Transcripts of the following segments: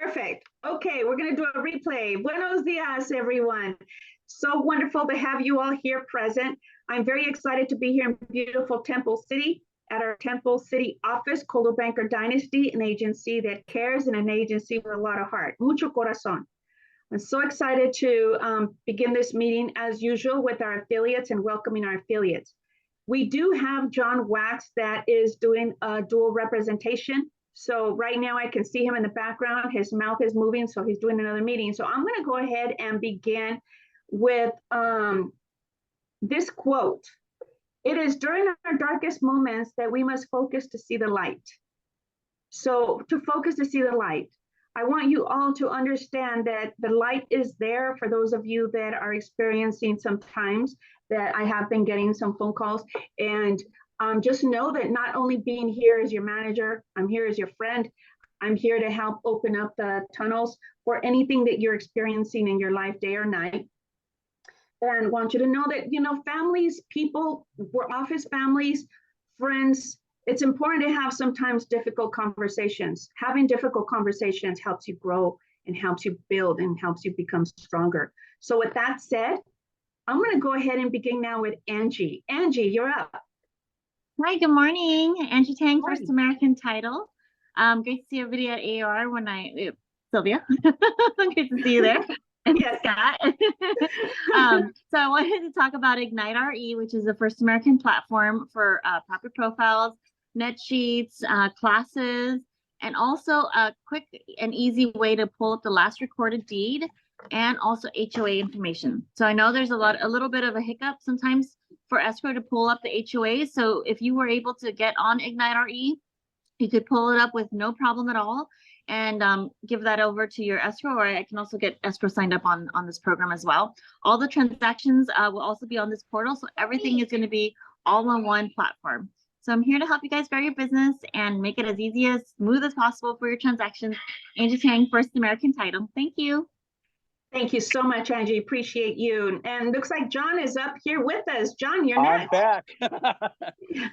Perfect. Okay, we're going to do a replay. Buenos dias, everyone. So wonderful to have you all here present. I'm very excited to be here in beautiful Temple City at our Temple City office, Coldwell Banker Dynasty, an agency that cares and an agency with a lot of heart. Mucho corazón. I'm so excited to begin this meeting as usual with our affiliates and welcoming our affiliates. We do have John Wax that is doing a dual representation. So right now I can see him in the background. His mouth is moving, so he's doing another meeting. So I'm going to go ahead and begin with this quote. It is during our darkest moments that we must focus to see the light. So to focus to see the light, I want you all to understand that the light is there for those of you that are experiencing some times that I have been getting some phone calls. And just know that not only being here as your manager, I'm here as your friend. I'm here to help open up the tunnels for anything that you're experiencing in your life, day or night. And I want you to know that, you know, families, people, we're office families, friends. It's important to have sometimes difficult conversations. Having difficult conversations helps you grow and helps you build and helps you become stronger. So with that said, I'm going to go ahead and begin now with Angie. Angie, you're up. Hi, good morning. Angie Tang, First American Title. Great to see everybody at AR Sylvia, good to see you there. And yes, Scott. So I wanted to talk about Ignite RE, which is the First American platform for property profiles, net sheets, classes, and also a quick and easy way to pull up the last recorded deed and also HOA information. So I know there's a little bit of a hiccup sometimes for escrow to pull up the HOA. So if you were able to get on Ignite RE, you could pull it up with no problem at all and give that over to your escrow, or I can also get escrow signed up on this program as well. All the transactions will also be on this portal. So everything is going to be all on one platform. So I'm here to help you guys grow your business and make it as easy as smooth as possible for your transactions. Angie Tang, First American Title. Thank you. Thank you so much, Angie. Appreciate you. And looks like John is up here with us. John, you're next. I'm back.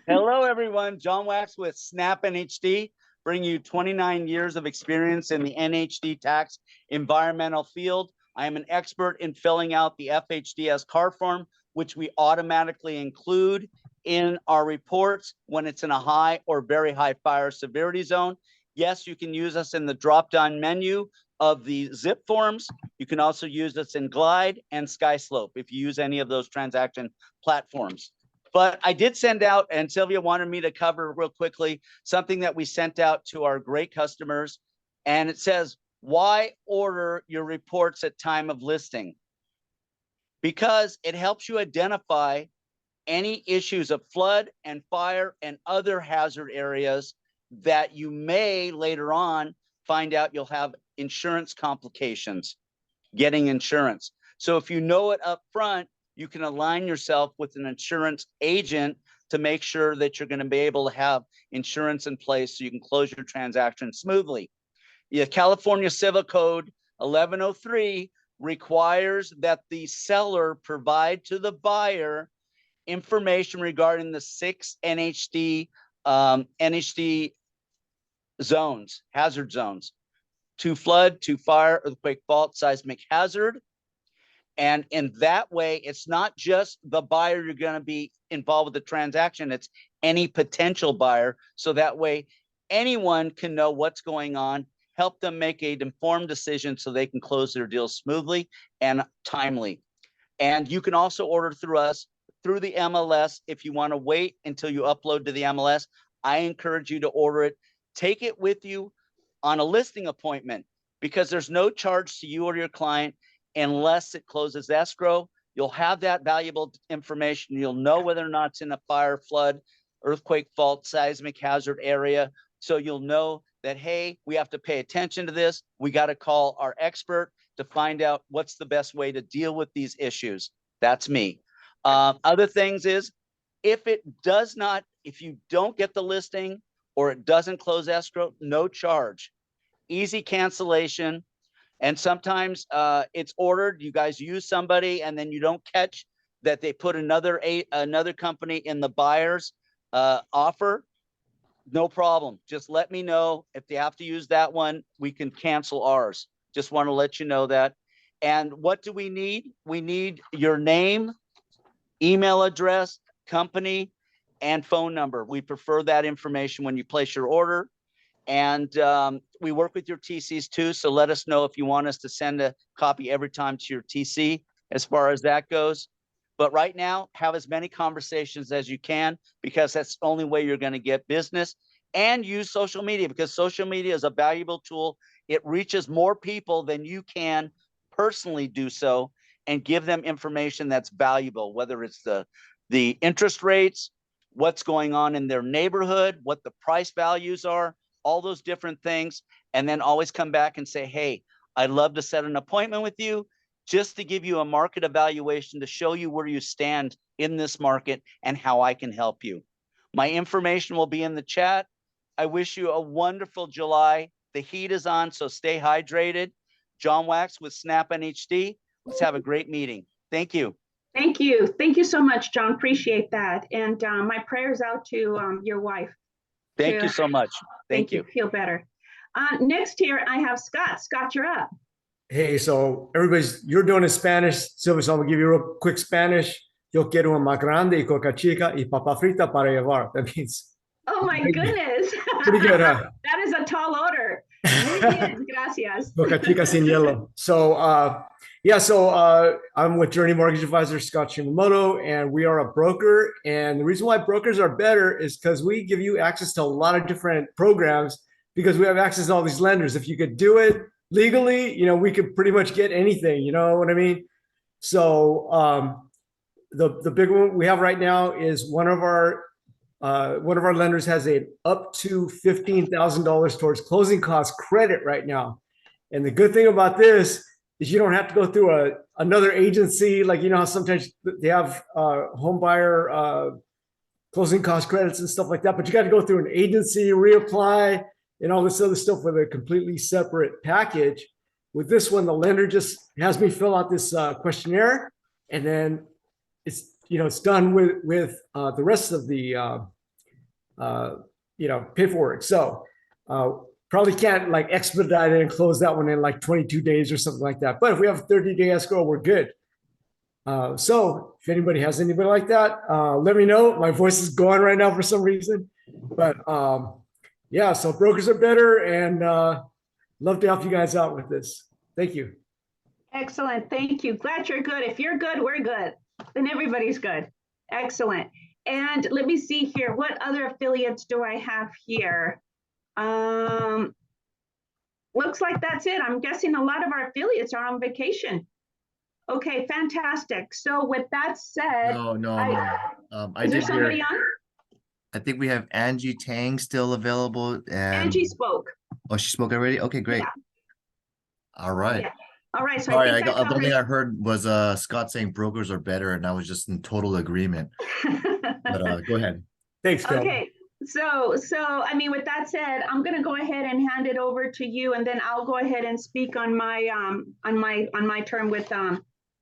Hello, everyone. John Wax with Snap NHD, bring you 29 years of experience in the NHD tax environmental field. I am an expert in filling out the FHDS card form, which we automatically include in our reports when it's in a high or very high fire severity zone. Yes, you can use us in the drop-down menu of the zip forms. You can also use us in Glide and SkySlope if you use any of those transaction platforms. But I did send out, and Sylvia wanted me to cover real quickly, something that we sent out to our great customers. And it says, why order your reports at time of listing? Because it helps you identify any issues of flood and fire and other hazard areas that you may later on find out you'll have insurance complications getting insurance. So if you know it up front, you can align yourself with an insurance agent to make sure that you're going to be able to have insurance in place so you can close your transaction smoothly. The California Civil Code 1103 requires that the seller provide to the buyer information regarding the 6 NHD zones, hazard zones: to flood, to fire, earthquake, fault, seismic hazard. And in that way, it's not just the buyer you're going to be involved with the transaction, it's any potential buyer. So that way, anyone can know what's going on, help them make an informed decision so they can close their deals smoothly and timely. And you can also order through us, through the MLS. If you want to wait until you upload to the MLS, I encourage you to order it. Take it with you on a listing appointment, because there's no charge to you or your client unless it closes escrow. You'll have that valuable information. You'll know whether or not it's in a fire, flood, earthquake, fault, seismic hazard area. So you'll know that, hey, we have to pay attention to this. We got to call our expert to find out what's the best way to deal with these issues. That's me. Other things is, if you don't get the listing or it doesn't close escrow, no charge, easy cancellation. And sometimes it's ordered, you guys use somebody and then you don't catch that they put another company in the buyer's offer. No problem. Just let me know if they have to use that one. We can cancel ours. Just want to let you know that. And what do we need? We need your name, email address, company, and phone number. We prefer that information when you place your order. And we work with your TCs too. So let us know if you want us to send a copy every time to your TC as far as that goes. But right now, have as many conversations as you can, because that's the only way you're going to get business. And use social media, because social media is a valuable tool. It reaches more people than you can personally do so, and give them information that's valuable, whether it's the interest rates, what's going on in their neighborhood, what the price values are, all those different things. And then always come back and say, hey, I'd love to set an appointment with you, just to give you a market evaluation, to show you where you stand in this market and how I can help you. My information will be in the chat. I wish you a wonderful July. The heat is on, so stay hydrated. John Wax with Snap NHD. Let's have a great meeting. Thank you. Thank you. Thank you so much, John. Appreciate that. And my prayers out to your wife. Thank you so much. Thank you. Feel better. Next here, I have Scott. Scott, you're up. Hey, so you're doing in Spanish, Silvia, so I'm gonna give you a real quick Spanish. Yo quiero una más grande y coca chica y papa frita para llevar. That means. Oh my goodness. Pretty good, huh? That is a tall order. Muy bien, gracias. Coca chica sin hielo. So, yeah, so I'm with Journey Mortgage Advisor Scott Shimamoto, and we are a broker. And the reason why brokers are better is because we give you access to a lot of different programs, because we have access to all these lenders. If you could do it legally, you know, we could pretty much get anything, you know what I mean? So the big one we have right now is one of our lenders has a up to $15,000 towards closing cost credit right now. And the good thing about this is you don't have to go through another agency. Like, you know how sometimes they have home buyer closing cost credits and stuff like that, but you got to go through an agency, reapply, and all this other stuff with a completely separate package. With this one, the lender just has me fill out this questionnaire, and then it's, you know, it's done with the rest of the you know, paperwork. So probably can't like expedite it and close that one in like 22 days or something like that. But if we have a 30-day escrow, we're good. So if anybody has anybody like that, let me know. My voice is gone right now for some reason, but yeah, so brokers are better, and love to help you guys out with this. Thank you. Excellent. Thank you. Glad you're good. If you're good, we're good. Then everybody's good. Excellent. And let me see here. What other affiliates do I have here? Looks like that's it. I'm guessing a lot of our affiliates are on vacation. Okay, fantastic. So with that said, I is there did somebody hear, on? I think we have Angie Tang still available. And Angie spoke. oh, she spoke already? Okay, great. Yeah. All right. Yeah. All right. So Sorry, I think the only thing I heard was Scott saying brokers are better, and I was just in total agreement. But go ahead. Thanks, Kel. Okay. So I mean, with that said, I'm gonna go ahead and hand it over to you, and then I'll go ahead and speak on my turn with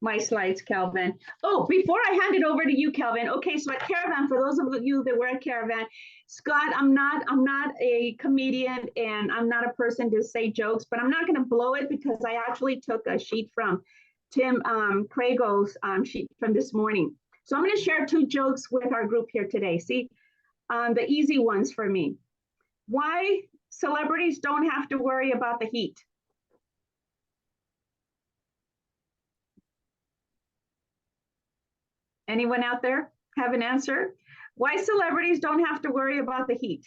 my slides, Kelvin. Oh, before I hand it over to you, Kelvin. Okay, so at Caravan, for those of you that were at Caravan, Scott, I'm not a comedian, and I'm not a person to say jokes, but I'm not gonna blow it, because I actually took a sheet from Tim Crago's sheet from this morning. So I'm gonna share 2 jokes with our group here today. See, the easy ones for me. Why celebrities don't have to worry about the heat? Anyone out there have an answer? Why celebrities don't have to worry about the heat?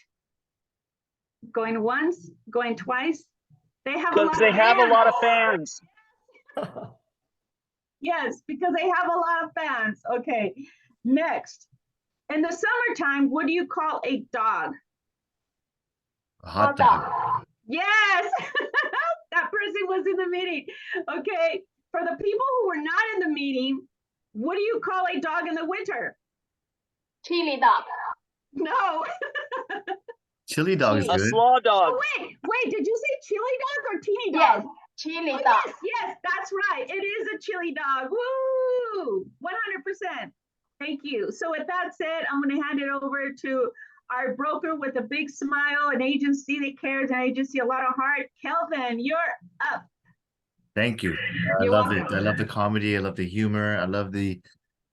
Going once, going twice. They have Because they have a lot of fans. Yes, because they have a lot of fans. Okay, next. In the summertime, what do you call a dog? A hot dog. Yes, that person was in the meeting. Okay, for the people who were not in the meeting, what do you call a dog in the winter? Chili dog. No. Chili dog is A good. slaw dog. Oh, wait, did you say chili dog or teeny dog? Yes, chili Oh, dog. yes, that's right. It is a chili dog. Woo! 100%. Thank you. So with that said, I'm going to hand it over to our broker with a big smile, an agency that cares, an agency, a lot of heart. Kelvin, you're up. Thank you. I You're love it. welcome. I love the comedy. I love the humor. I love the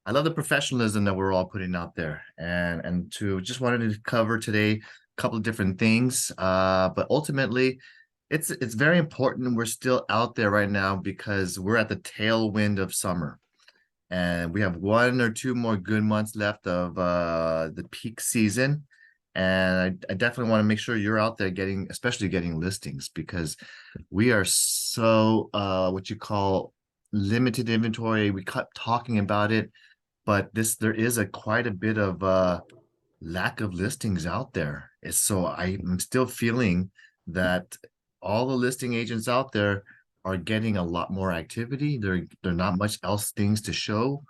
professionalism that we're all putting out there. And to just wanted to cover today a couple of different things. But ultimately, it's very important. We're still out there right now because we're at the tailwind of summer. And we have 1 or 2 more good months left of the peak season. And I definitely want to make sure you're out there especially getting listings, because we are so what you call limited inventory. We kept talking about it, but there is quite a bit of lack of listings out there. So I'm still feeling that all the listing agents out there are getting a lot more activity. They're not much else things to show.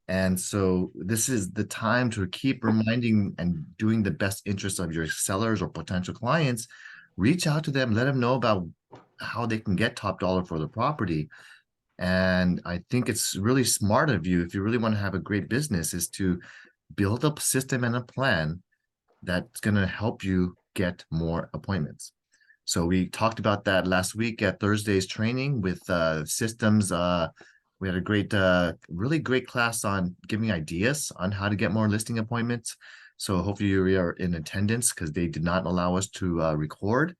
And so this is the time to keep reminding and doing the best interest of your sellers or potential clients. Reach out to them, let them know about how they can get top dollar for the property. And I think it's really smart of you, if you really want to have a great business, is to build a system and a plan that's going to help you get more appointments. So we talked about that last week at Thursday's training with systems. We had a really great class on giving ideas on how to get more listing appointments. So hopefully you are in attendance, because they did not allow us to record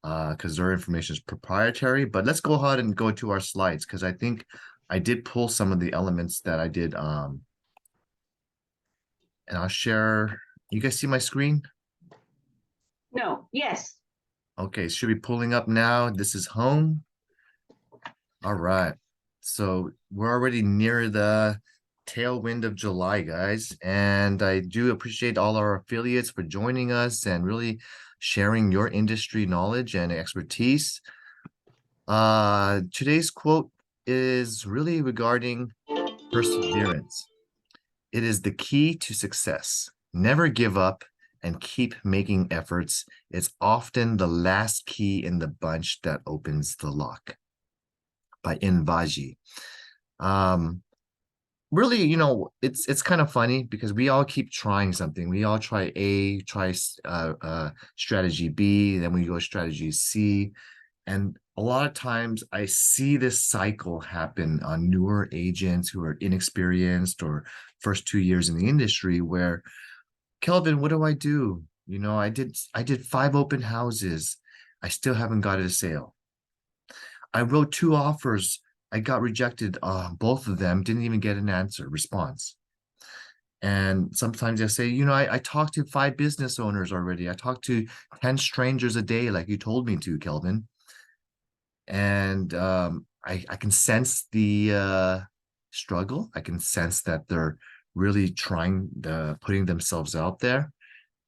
because their information is proprietary. But let's go ahead and go to our slides, because I think I did pull some of the elements that I did. And I'll share. You guys see my screen? No, yes. Okay, should be pulling up now. This is home. All right. So we're already near the tailwind of July, guys. And I do appreciate all our affiliates for joining us and really sharing your industry knowledge and expertise. Today's quote is really regarding perseverance. It is the key to success. Never give up and keep making efforts. It's often the last key in the bunch that opens the lock. By Invaji. Really, it's kind of funny because we all keep trying something. We all try strategy B, then we go strategy C. And a lot of times I see this cycle happen on newer agents who are inexperienced or first 2 years in the industry, where, Kelvin, what do? I did 5 open houses. I still haven't got a sale. I wrote 2 offers. I got rejected. Both of them didn't even get an response. And sometimes I say, I talked to 5 business owners already. I talked to 10 strangers a day, like you told me to, Kelvin. And I can sense the struggle. I can sense that they're really putting themselves out there.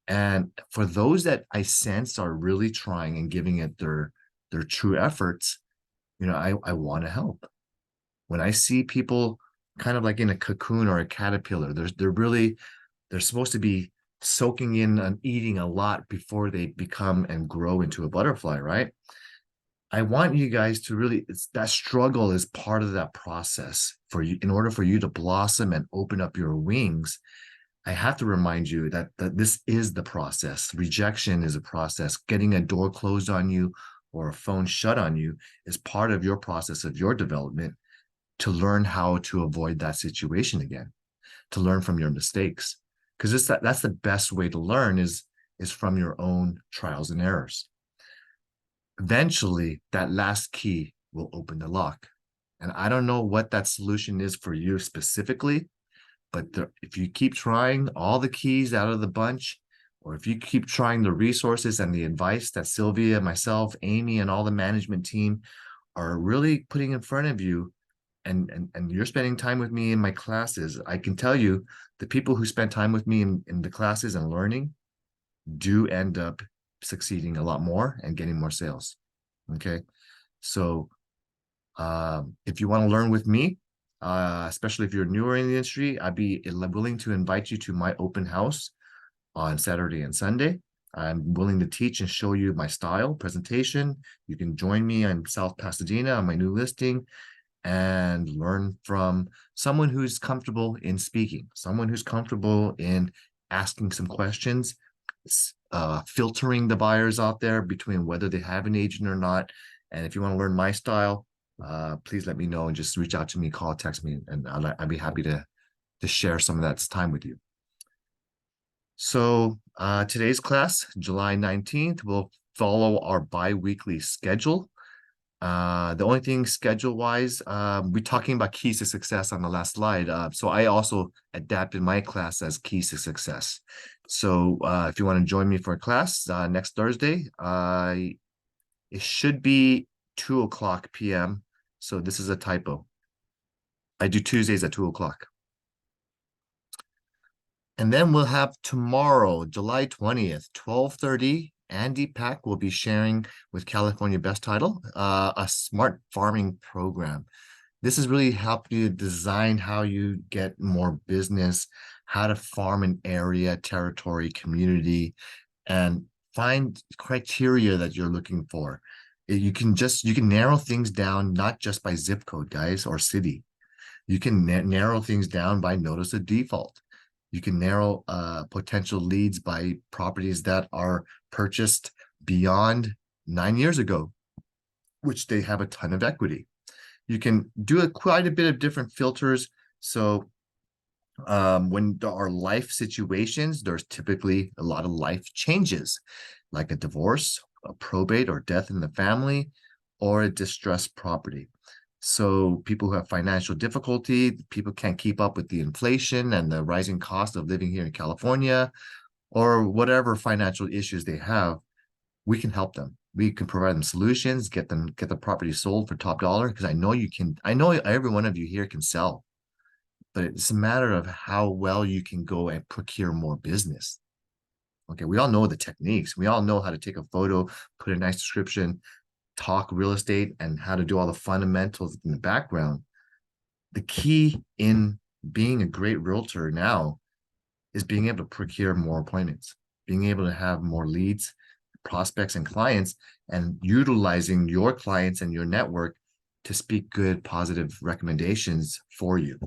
And for those that I sense are really trying and giving it their true efforts, I want to help. When I see people kind of like in a cocoon or a caterpillar, they're supposed to be soaking in and eating a lot before they become and grow into a butterfly, right? I want you guys to really, that struggle is part of that process for you. In order for you to blossom and open up your wings, I have to remind you that this is the process. Rejection is a process. Getting a door closed on you or a phone shut on you is part of your process of your development, to learn how to avoid that situation again, to learn from your mistakes. Because that's the best way to learn is from your own trials and errors. Eventually, that last key will open the lock. And I don't know what that solution is for you specifically, but if you keep trying all the keys out of the bunch, or if you keep trying the resources and the advice that Sylvia, myself, Amy, and all the management team are really putting in front of you, and you're spending time with me in my classes, I can tell you the people who spend time with me in the classes and learning do end up succeeding a lot more and getting more sales. Okay. So if you want to learn with me, especially if you're newer in the industry, I'd be willing to invite you to my open house on Saturday and Sunday. I'm willing to teach and show you my style presentation. You can join me in South Pasadena on my new listing and learn from someone who's comfortable in speaking, someone who's comfortable in asking some questions filtering the buyers out there between whether they have an agent or not. And if you want to learn my style, please let me know and just reach out to me, call, text me, and I'd be happy to share some of that time with you. So today's class, July 19th, will follow our bi-weekly schedule. The only thing schedule-wise, we're talking about keys to success on the last slide. So I also adapted my class as keys to success. So if you want to join me for a class next Thursday, it should be 2:00 p.m. So this is a typo. I do Tuesdays at 2:00. And then we'll have tomorrow, July 20th, 12:30. Andy Pack will be sharing with California Best Title a smart farming program. This is really helping you design how you get more business, how to farm an area, territory, community, and find criteria that you're looking for. You can narrow things down, not just by zip code, guys, or city. You can narrow things down by notice of default. You can narrow potential leads by properties that are purchased beyond 9 years ago, which they have a ton of equity. You can do quite a bit of different filters. So when there are life situations, there's typically a lot of life changes, like a divorce, a probate, or death in the family, or a distressed property. So people who have financial difficulty, people can't keep up with the inflation and the rising cost of living here in California, or whatever financial issues they have, we can help them. We can provide them solutions, get the property sold for top dollar, because I know you can. I know every one of you here can sell, but it's a matter of how well you can go and procure more business. Okay, we all know the techniques. We all know how to take a photo, put a nice description, talk real estate, and how to do all the fundamentals in the background. The key in being a great realtor now is being able to procure more appointments, being able to have more leads, prospects, and clients, and utilizing your clients and your network to speak good, positive recommendations for you.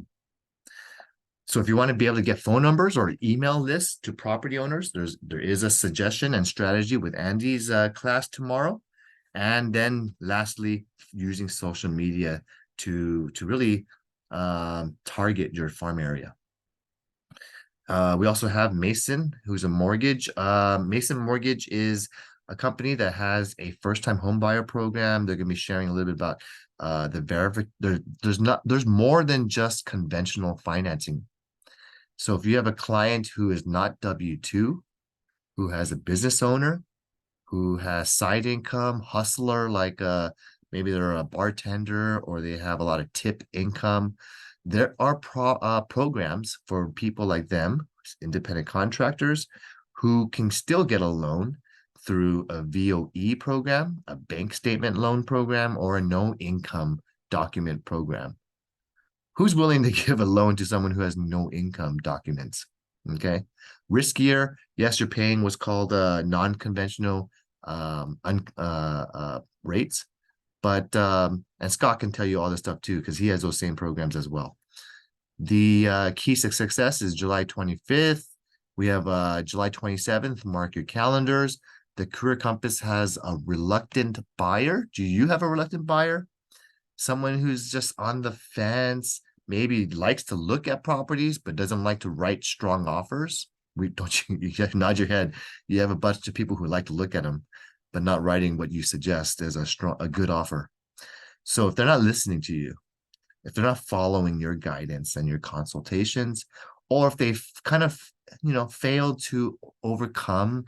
So if you want to be able to get phone numbers or email lists to property owners, there is a suggestion and strategy with Andy's class tomorrow. And then lastly, using social media to really target your farm area. We also have Mason, who's a mortgage. Mason Mortgage is a company that has a first-time home buyer program. They're going to be sharing a little bit about the verification. There's more than just conventional financing. So if you have a client who is not W-2, who has a business owner, who has side income, hustler, like maybe they're a bartender or they have a lot of tip income, there are programs for people like them, independent contractors, who can still get a loan through a VOE program, a bank statement loan program, or a no income document program. Who's willing to give a loan to someone who has no income documents? Okay. Riskier. Yes, you're paying what's called non-conventional rates. But, and Scott can tell you all this stuff too, because he has those same programs as well. The key to success is July 25th. We have July 27th. Mark your calendars. The Career Compass has a reluctant buyer. Do you have a reluctant buyer? Someone who's just on the fence, maybe likes to look at properties, but doesn't like to write strong offers. You nod your head. You have a bunch of people who like to look at them, but not writing what you suggest as a good offer. So if they're not listening to you, if they're not following your guidance and your consultations, or if they've kind of, failed to overcome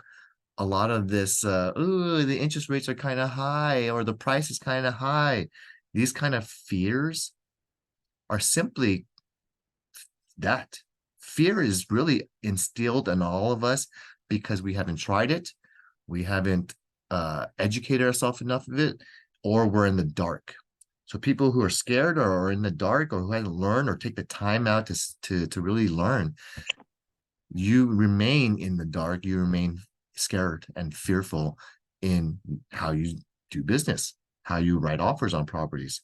a lot of this, the interest rates are kind of high, or the price is kind of high. These kind of fears are simply that. Fear is really instilled in all of us because we haven't tried it. We haven't educated ourselves enough of it, or we're in the dark. So people who are scared or are in the dark, or who haven't learned or take the time out to really learn, you remain in the dark. You remain scared and fearful in how you do business, how you write offers on properties.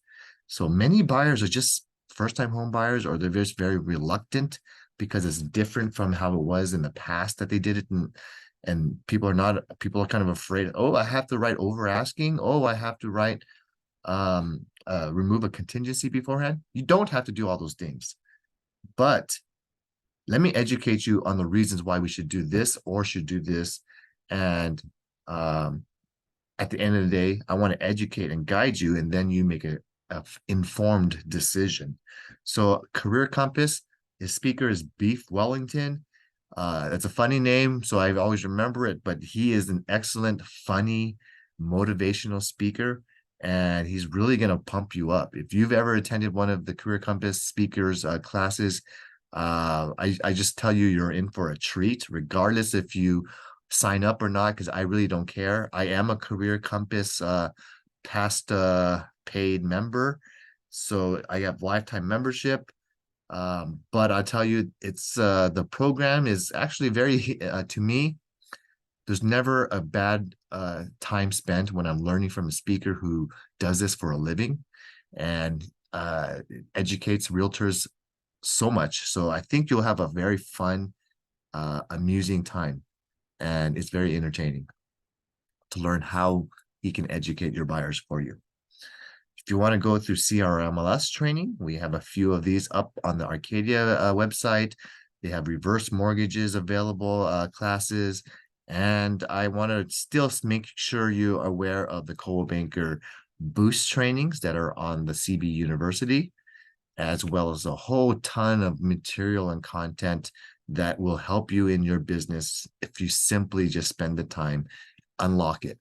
So many buyers are just first-time home buyers, or they're just very reluctant because it's different from how it was in the past that they did it. And people are kind of afraid, oh, I have to write over asking. Oh, I have to write, remove a contingency beforehand. You don't have to do all those things. But let me educate you on the reasons why we should do this or should do this. And at the end of the day, I want to educate and guide you, and then you make a informed decision. So Career Compass, his speaker is Beef Wellington. That's a funny name, so I always remember it, but he is an excellent, funny, motivational speaker, and he's really going to pump you up. If you've ever attended one of the Career Compass speakers classes, I just tell you, you're in for a treat, regardless if you sign up or not, because I really don't care. I am a Career Compass past paid member, so I have lifetime membership. But I'll tell you, it's the program is actually very to me, there's never a bad time spent when I'm learning from a speaker who does this for a living and educates realtors so much. So I think you'll have a very fun, amusing time, and it's very entertaining to learn how he can educate your buyers for you. If you want to go through CRMLS training, we have a few of these up on the Arcadia website. They have reverse mortgages available classes. And I want to still make sure you're aware of the Coldwell Banker Boost trainings that are on the CB University, as well as a whole ton of material and content that will help you in your business if you simply just spend the time, unlock it.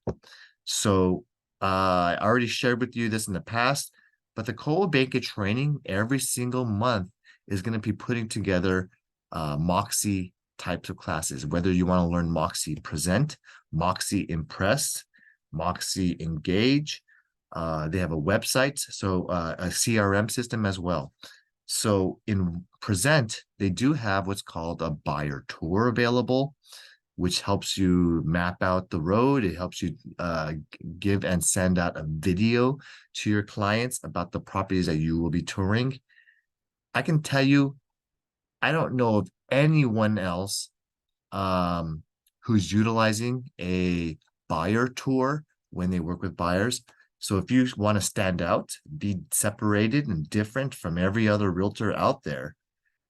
So I already shared with you this in the past, but the Coldwell Banker training every single month is going to be putting together MOXI types of classes, whether you want to learn MOXI Present, MOXI Impress, MOXI Engage. They have a website, so a CRM system as well. So in Present, they do have what's called a buyer tour available, which helps you map out the road. It helps you give and send out a video to your clients about the properties that you will be touring. I can tell you, I don't know of anyone else who's utilizing a buyer tour when they work with buyers. So if you want to stand out, be separated and different from every other realtor out there,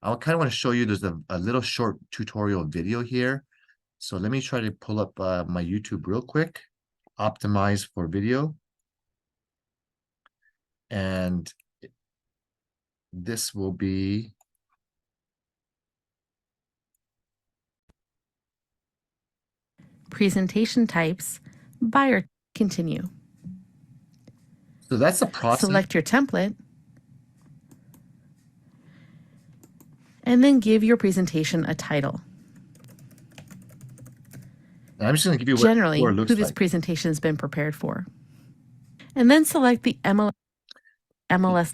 I kind of want to show you, there's a little short tutorial video here. So let me try to pull up my YouTube real quick, optimize for video. And this will be presentation types, buyer, continue. So that's the process. Select your template and then give your presentation a title. And I'm just going to give you what Generally, it looks who this like. presentation has been prepared for. And then select the MLS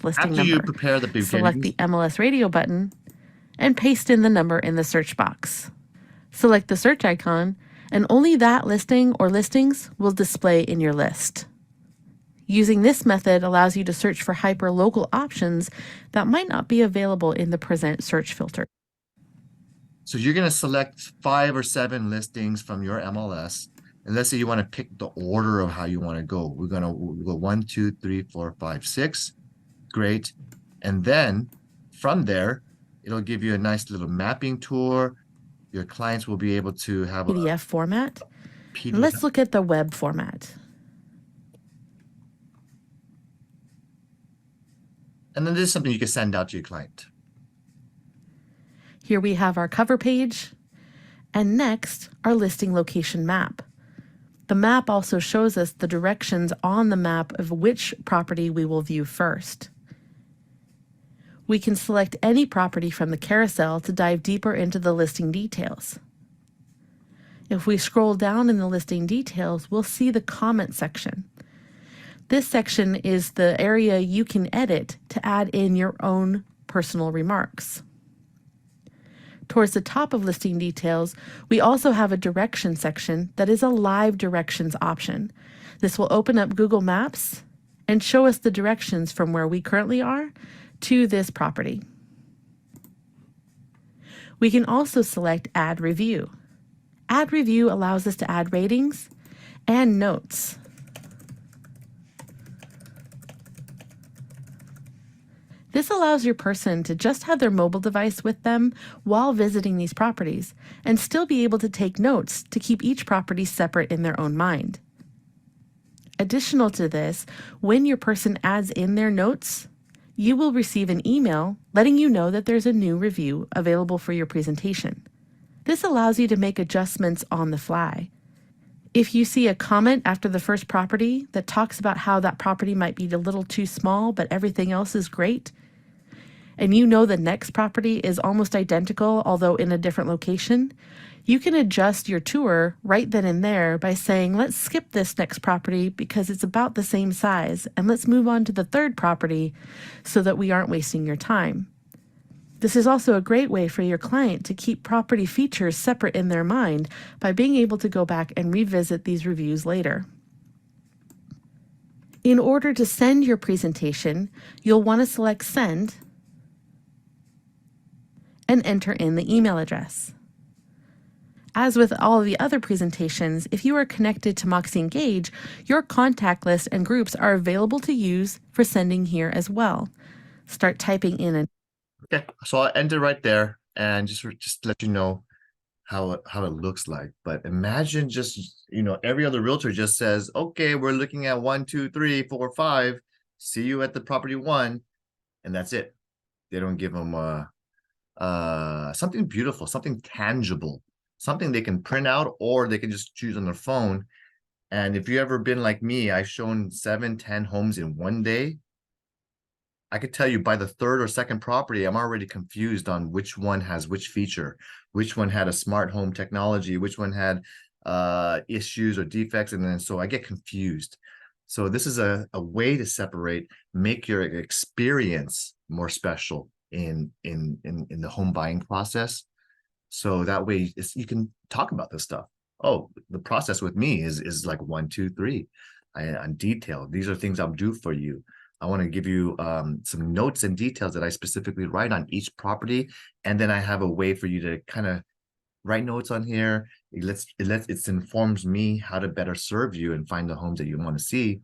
listing After you number. prepare the beginning, Select the MLS radio button and paste in the number in the search box. Select the search icon, and only that listing or listings will display in your list. Using this method allows you to search for hyper-local options that might not be available in the Present search filter. so you're going to select 5 or 7 listings from your MLS. And let's say you want to pick the order of how you want to go. We're going to go 1, 2, 3, 4, 5, 6. Great. And then from there, it'll give you a nice little mapping tour. Your clients will be able to have PDF format. PDF. And let's look at the web format. And then this is something you can send out to your client. Here we have our cover page, and next, our listing location map. The map also shows us the directions on the map of which property we will view first. We can select any property from the carousel to dive deeper into the listing details. If we scroll down in the listing details, we'll see the comment section. This section is the area you can edit to add in your own personal remarks. Towards the top of listing details, we also have a direction section that is a live directions option. This will open up Google Maps and show us the directions from where we currently are to this property. We can also select Add Review. Add review allows us to add ratings and notes. This allows your person to just have their mobile device with them while visiting these properties and still be able to take notes to keep each property separate in their own mind. Additional to this, when your person adds in their notes, you will receive an email letting you know that there's a new review available for your presentation. This allows you to make adjustments on the fly. If you see a comment after the first property that talks about how that property might be a little too small, but everything else is great, and you know the next property is almost identical, although in a different location, you can adjust your tour right then and there by saying, let's skip this next property because it's about the same size, and let's move on to the third property so that we aren't wasting your time. This is also a great way for your client to keep property features separate in their mind by being able to go back and revisit these reviews later. In order to send your presentation, you'll want to select Send and enter in the email address. As with all of the other presentations, if you are connected to MOXI Engage, your contact list and groups are available to use for sending here as well. Start typing in a Okay, so I'll end it right there and just to let you know how it looks like. But imagine just, every other realtor just says, okay, we're looking at 1, 2, 3, 4, 5. See you at the property 1, and that's it. They don't give them something beautiful, something tangible, something they can print out or they can just choose on their phone. And if you've ever been like me, I've shown 7, 10 homes in one day. I could tell you by the third or second property, I'm already confused on which one has which feature, which one had a smart home technology, which one had issues or defects. And then so I get confused. So this is a way to separate, make your experience more special in the home buying process. So that way you can talk about this stuff. Oh, the process with me is like 1, 2, 3. I'm detailed. These are things I'll do for you. I want to give you some notes and details that I specifically write on each property. And then I have a way for you to kind of write notes on here. It informs me how to better serve you and find the homes that you want to see.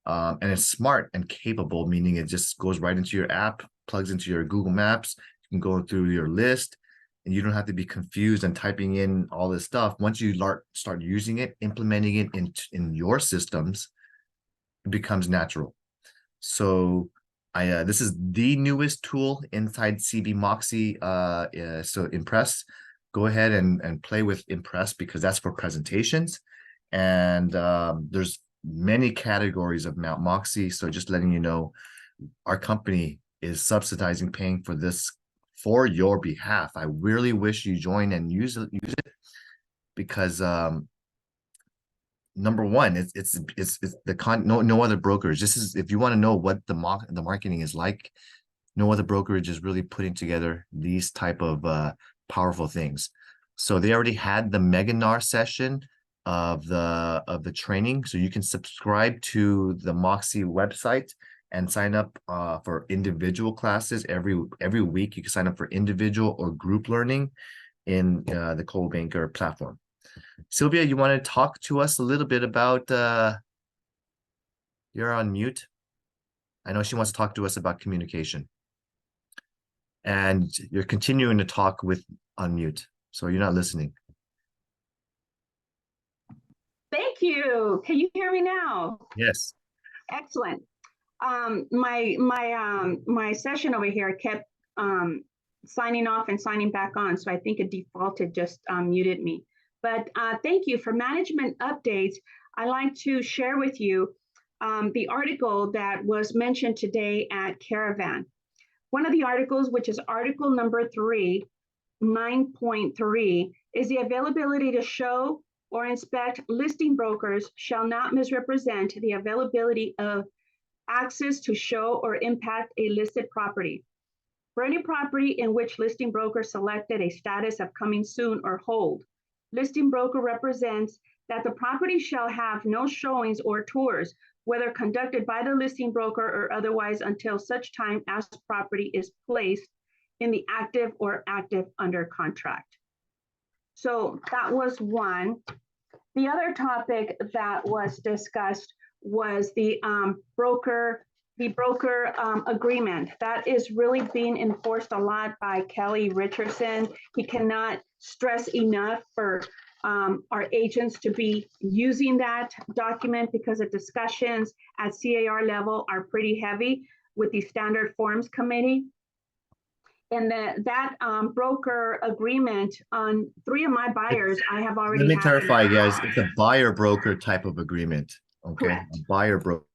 And it's smart and capable, meaning it just goes right into your app, plugs into your Google Maps. You can go through your list and you don't have to be confused and typing in all this stuff. Once you start using it, implementing it in your systems, it becomes natural. So this is the newest tool inside CB MOXI. So Impress, go ahead and play with Impress because that's for presentations. And there's many categories of Mount MOXI. So just letting you know, our company is subsidizing, paying for this for your behalf. I really wish you join and use it because number one, it's the no other brokerage. This is, if you want to know what the marketing is like, no other brokerage is really putting together these type of powerful things. So they already had the Meganar session of the training, so you can subscribe to the MOXI website and sign up for individual classes every week. You can sign up for individual or group learning in the Coldwell Banker platform. Sylvia, you want to talk to us a little bit about, you're on mute. I know she wants to talk to us about communication. And you're continuing to talk with on mute, so you're not listening. Thank you. Can you hear me now? Yes. Excellent. My session over here kept signing off and signing back on, so I think it defaulted, just muted me. But thank you for management updates. I like to share with you the article that was mentioned today at Caravan. One of the articles, which is article number 3, 9.3, is the availability to show or inspect listing brokers shall not misrepresent the availability of access to show or impact a listed property. For any property in which listing broker selected a status of coming soon or hold, listing broker represents that the property shall have no showings or tours, whether conducted by the listing broker or otherwise, until such time as property is placed in the active or active under contract. So that was one. The other topic that was discussed was the broker agreement. That is really being enforced a lot by Kelly Richardson. He cannot stress enough for our agents to be using that document because the discussions at CAR level are pretty heavy with the standard forms committee. And that broker agreement on 3 of my buyers, I have already. Let me clarify, guys. It's a buyer broker type of agreement. Okay, Correct. a buyer broker.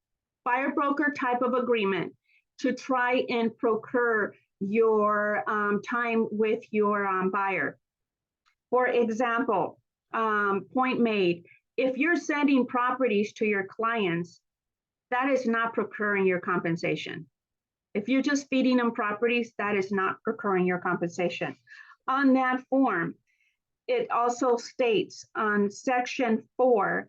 Buyer broker type of agreement to try and procure your time with your buyer. For example, point made, if you're sending properties to your clients, that is not procuring your compensation. If you're just feeding them properties, that is not procuring your compensation. On that form, it also states on section 4,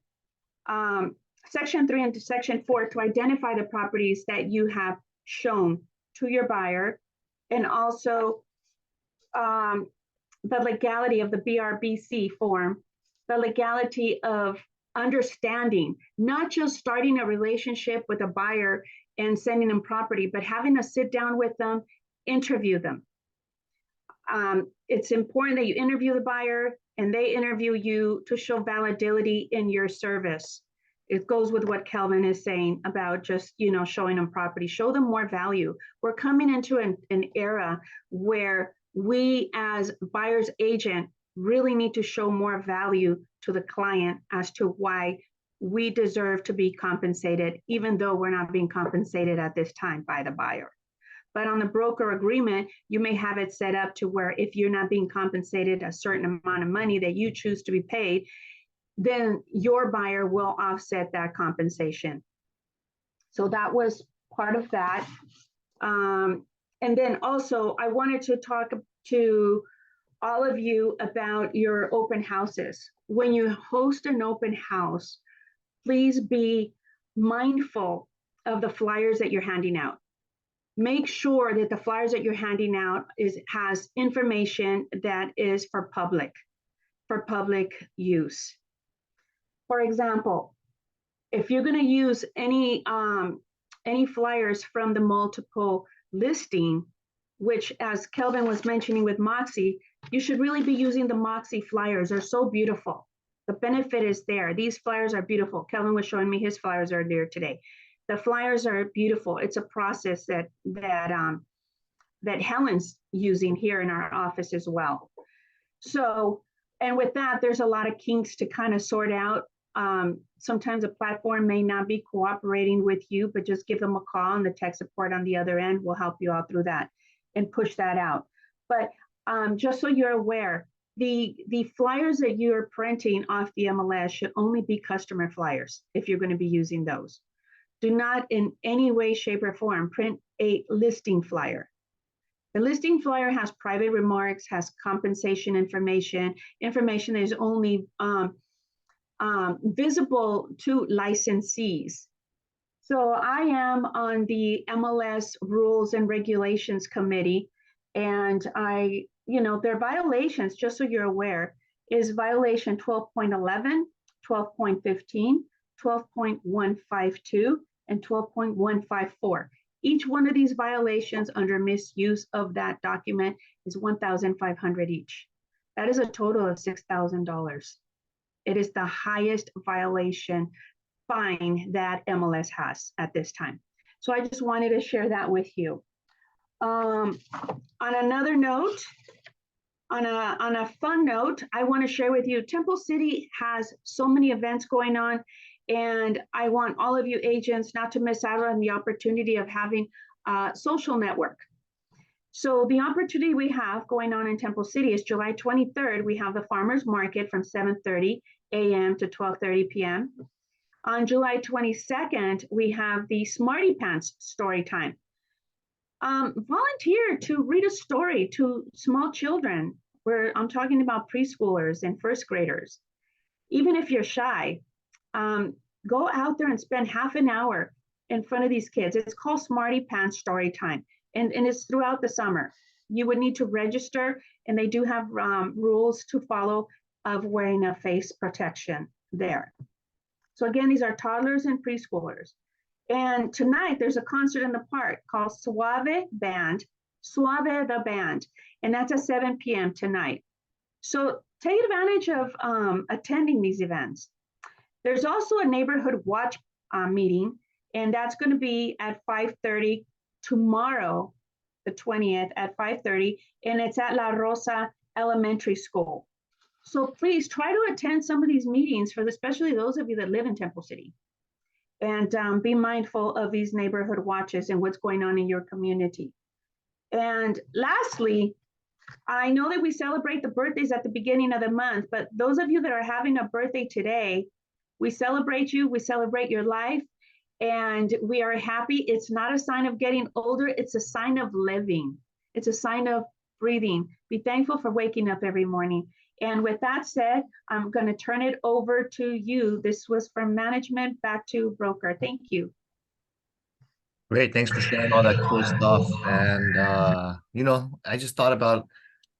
section 3 and section 4 to identify the properties that you have shown to your buyer, and also the legality of the BRBC form, the legality of understanding, not just starting a relationship with a buyer and sending them property, but having to sit down with them, interview them. It's important that you interview the buyer and they interview you to show validity in your service. It goes with what Kelvin is saying about just, showing them property, show them more value. We're coming into an era where we as buyer's agent really need to show more value to the client as to why we deserve to be compensated, even though we're not being compensated at this time by the buyer. But on the broker agreement, you may have it set up to where if you're not being compensated a certain amount of money that you choose to be paid, then your buyer will offset that compensation. So that was part of that. And then also I wanted to talk to all of you about your open houses. When you host an open house, please be mindful of the flyers that you're handing out. Make sure that the flyers that you're handing out has information that is for public use. For example, if you're going to use any flyers from the multiple listing, which as Kelvin was mentioning with MOXI, you should really be using the MOXI flyers. They're so beautiful. The benefit is there. These flyers are beautiful. Kelvin was showing me his flyers earlier today. The flyers are beautiful. It's a process that Helen's using here in our office as well. So, and with that, there's a lot of kinks to kind of sort out. Sometimes a platform may not be cooperating with you, but just give them a call and the tech support on the other end will help you out through that and push that out. But just so you're aware, the flyers that you're printing off the MLS should only be customer flyers if you're going to be using those. Do not in any way, shape, or form print a listing flyer. The listing flyer has private remarks, has compensation information that is only visible to licensees. So I am on the MLS Rules and Regulations Committee, and their violations, just so you're aware, is violation 12.11, 12.15, 12.152, and 12.154. Each one of these violations under misuse of that document is $1,500 each. That is a total of $6,000. It is the highest violation fine that MLS has at this time. So I just wanted to share that with you. On another note, on a fun note, I want to share with you, Temple City has so many events going on, and I want all of you agents not to miss out on the opportunity of having a social network. So the opportunity we have going on in Temple City is July 23rd. We have the Farmers Market from 7:30 a.m. to 12:30 p.m. On July 22nd, we have the Smarty Pants story time. Volunteer to read a story to small children, where I'm talking about preschoolers and first graders. Even if you're shy, go out there and spend half an hour in front of these kids. It's called Smarty Pants Story Time, and it's throughout the summer. You would need to register, and they do have rules to follow of wearing a face protection there. So again, these are toddlers and preschoolers. And tonight there's a concert in the park called Suave the Band, and that's at 7 p.m. tonight. So take advantage of attending these events. There's also a neighborhood watch meeting, and that's going to be at 5:30 tomorrow, the 20th at 5:30, and it's at La Rosa Elementary School. So please try to attend some of these meetings especially those of you that live in Temple City, and be mindful of these neighborhood watches and what's going on in your community. And lastly, I know that we celebrate the birthdays at the beginning of the month, but those of you that are having a birthday today, we celebrate you, we celebrate your life, and we are happy. It's not a sign of getting older, it's a sign of living. It's a sign of breathing. Be thankful for waking up every morning. And with that said, I'm going to turn it over to you. This was from management back to broker. Thank you. Great, thanks for sharing all that cool stuff. And you know, I just thought about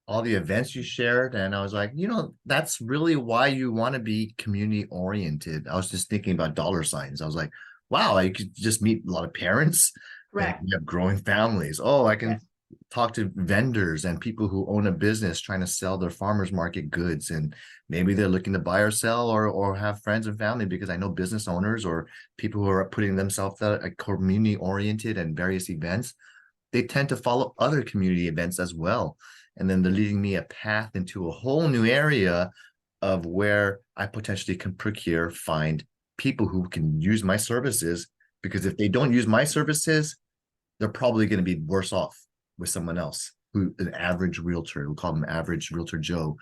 all the events you shared, and I was like, you know, that's really why you want to be community oriented. I was just thinking about dollar signs. I was like, wow, I could just meet a lot of parents that have growing families. Oh, I can talk to vendors and people who own a business trying to sell their farmers market goods, and maybe they're looking to buy or sell or have friends and family, because I know business owners or people who are putting themselves out at community oriented and various events, they tend to follow other community events as well. And then they're leading me a path into a whole new area of where I potentially can find people who can use my services, because if they don't use my services, they're probably going to be worse off with someone else, who an average realtor, we'll call them average realtor Joe,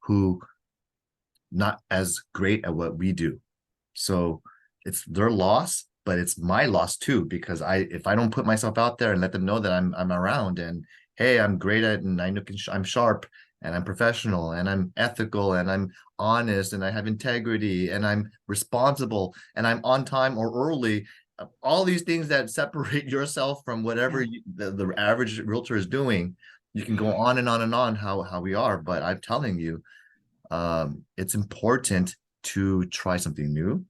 who not as great at what we do. So it's their loss, but it's my loss too, because if I don't put myself out there and let them know that I'm around, and hey, I'm great at, and I know I'm sharp and I'm professional and I'm ethical and I'm honest and I have integrity and I'm responsible and I'm on time or early, all these things that separate yourself from whatever the average realtor is doing. You can go on and on and on how we are, but I'm telling you, it's important to try something new.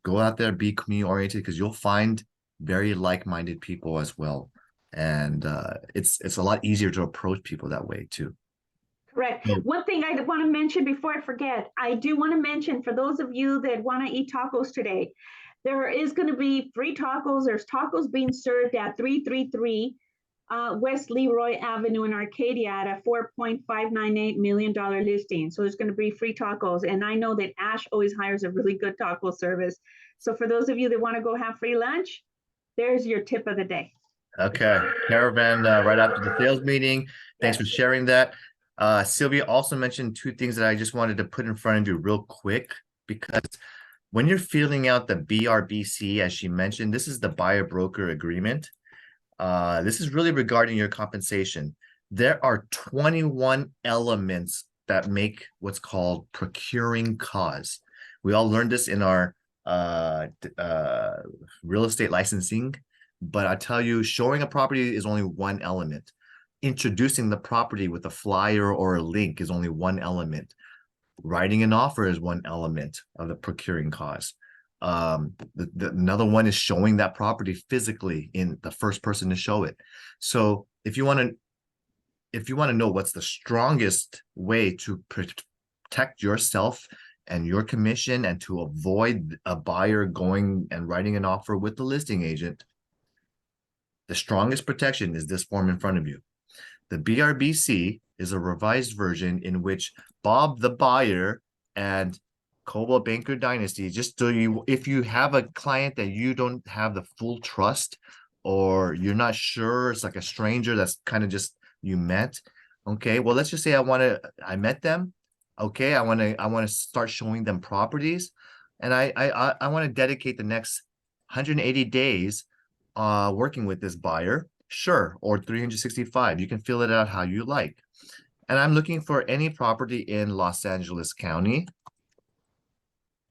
Go out there, be community oriented, because you'll find very like-minded people as well. And it's a lot easier to approach people that way too. Correct. One thing I want to mention before I forget, I do want to mention for those of you that want to eat tacos today, there is going to be free tacos. There's tacos being served at 333 West Leroy Avenue in Arcadia at a $4.598 million listing. So there's going to be free tacos. And I know that Ash always hires a really good taco service. So for those of you that want to go have free lunch, there's your tip of the day. Okay. Caravan right after the sales meeting. Thanks for sharing that. Sylvia also mentioned two things that I just wanted to put in front of you real quick, because when you're filling out the BRBC, as she mentioned, this is the buyer broker agreement. This is really regarding your compensation. There are 21 elements that make what's called procuring cause. We all learned this in our real estate licensing, but I tell you, showing a property is only one element. Introducing the property with a flyer or a link is only one element. Writing an offer is one element of the procuring cause. Another one is showing that property physically, in the first person to show it. So if you want to know what's the strongest way to protect yourself and your commission, and to avoid a buyer going and writing an offer with the listing agent, the strongest protection is this form in front of you. The BRBC is a revised version in which Bob the buyer and Coldwell Banker Dynasty, just so if you have a client that you don't have the full trust, or you're not sure, it's like a stranger that's kind of just you met. Okay, well, let's just say I met them. Okay, I want to start showing them properties, and I want to dedicate the next 180 days working with this buyer. Sure, or 365. You can fill it out how you like. And I'm looking for any property in Los Angeles County.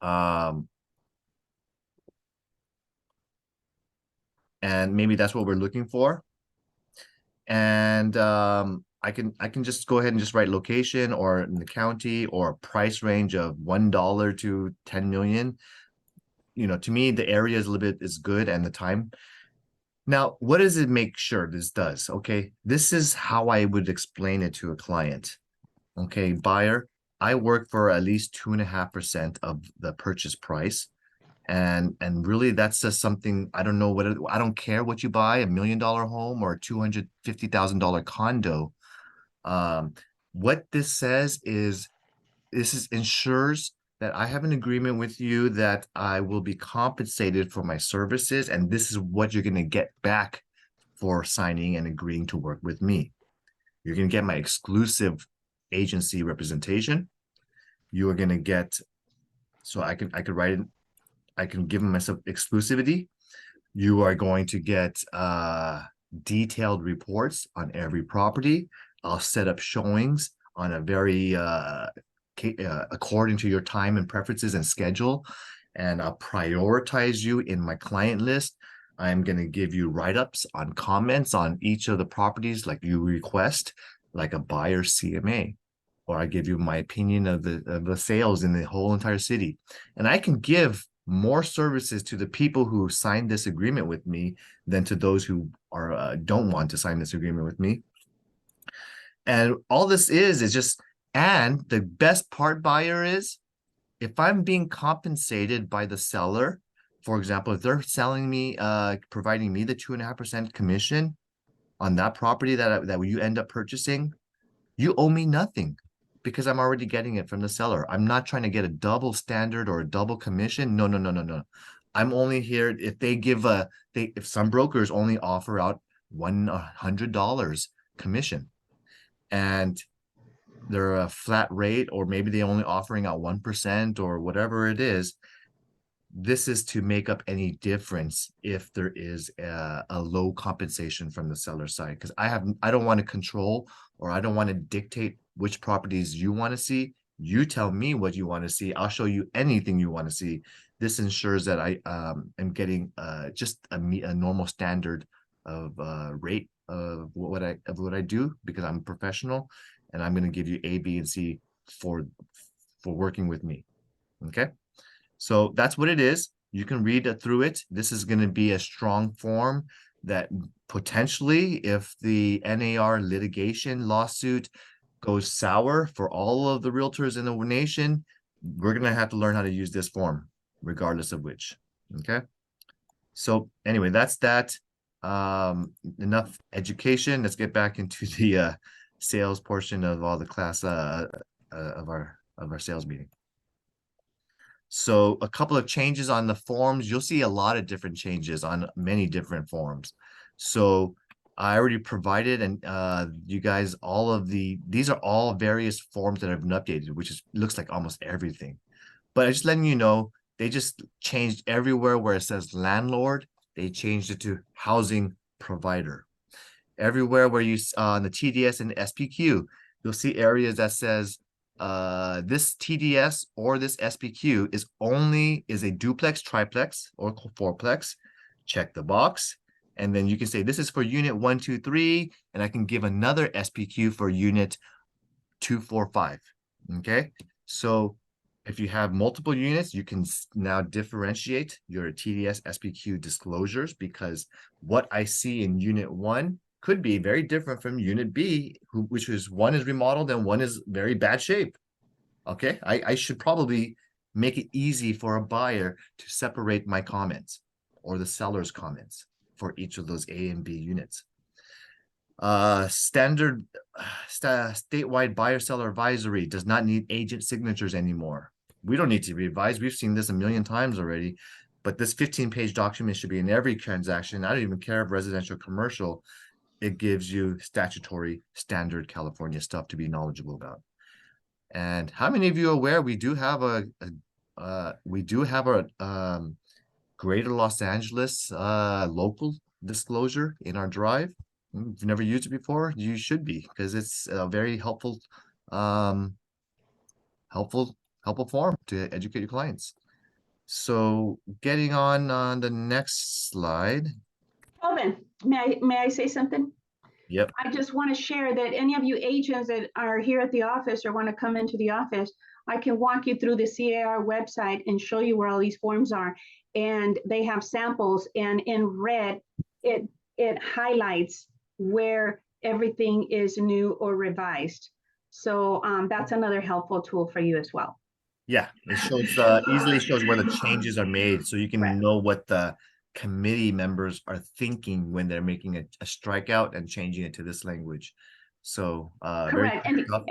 And maybe that's what we're looking for. And I can just go ahead and just write location or in the county or a price range of $1 to 10 million. You know, to me, the area is a little bit is good and the time. Now, what does it make sure this does? Okay, this is how I would explain it to a client. Okay, buyer, I work for at least 2.5% of the purchase price. And really that's just something, I don't know what I don't care what you buy, $1 million home or a $250,000 condo. What this says is ensures that I have an agreement with you that I will be compensated for my services, and this is what you're going to get back for signing and agreeing to work with me. You're going to get my exclusive agency representation. You are going to get, so I could write it, I can give them myself exclusivity. You are going to get detailed reports on every property. I'll set up showings on a very according to your time and preferences and schedule, and I'll prioritize you in my client list. I'm going to give you write-ups on comments on each of the properties like you request, like a buyer CMA, or I give you my opinion of the sales in the whole entire city. And I can give more services to the people who signed this agreement with me than to those who are don't want to sign this agreement with me. And all this is just, and the best part, buyer, is if I'm being compensated by the seller, for example, if they're selling me, providing me the 2.5% commission on that property that you end up purchasing, you owe me nothing because I'm already getting it from the seller. I'm not trying to get a double standard or a double commission. No, no, no, no, no. I'm only here if they give if some brokers only offer out $100 commission and they're a flat rate, or maybe they're only offering out 1% or whatever it is. This is to make up any difference if there is a low compensation from the seller side, because I don't want to control, or I don't want to dictate which properties you want to see. You tell me what you want to see. I'll show you anything you want to see. This ensures that I am getting just a normal standard of rate of what I do, because I'm a professional and I'm going to give you A, B, and C for working with me. Okay. So that's what it is. You can read through it. This is going to be a strong form that potentially, if the NAR litigation lawsuit goes sour for all of the realtors in the nation, we're going to have to learn how to use this form, regardless of which. Okay. So anyway, that's that. Enough education. Let's get back into the sales portion of all the class of our sales meeting. So a couple of changes on the forms. You'll see a lot of different changes on many different forms. So I already provided, and you guys, these are all various forms that have been updated, which looks like almost everything. But I'm just letting you know, they just changed everywhere where it says landlord, they changed it to housing provider. Everywhere where you on the TDS and the SPQ, you'll see areas that says this TDS or this SPQ is a duplex, triplex, or fourplex. Check the box, and then you can say this is for unit 1, 2, 3, and I can give another SPQ for unit 2, 4, 5. Okay, so if you have multiple units, you can now differentiate your TDS SPQ disclosures, because what I see in unit 1 could be very different from unit B, which is one is remodeled and one is very bad shape. Okay, I should probably make it easy for a buyer to separate my comments or the seller's comments for each of those A and B units. Standard statewide buyer seller advisory does not need agent signatures anymore. We don't need to revise. We've seen this a million times already, but this 15-page document should be in every transaction. I don't even care if residential, commercial. It gives you statutory standard California stuff to be knowledgeable about. And how many of you are aware we do have a Greater Los Angeles local disclosure in our drive? If you've never used it before, you should be, because it's a very helpful form to educate your clients. So getting on the next slide. Kelvin, may I say something? Yep. I just want to share that any of you agents that are here at the office or want to come into the office, I can walk you through the CAR website and show you where all these forms are. And they have samples, and in red, it highlights where everything is new or revised. So that's another helpful tool for you as well. Yeah, it shows easily shows where the changes are made, so you can Correct. know what the committee members are thinking when they're making a strikeout and changing it to this language. So very Correct. good stuff.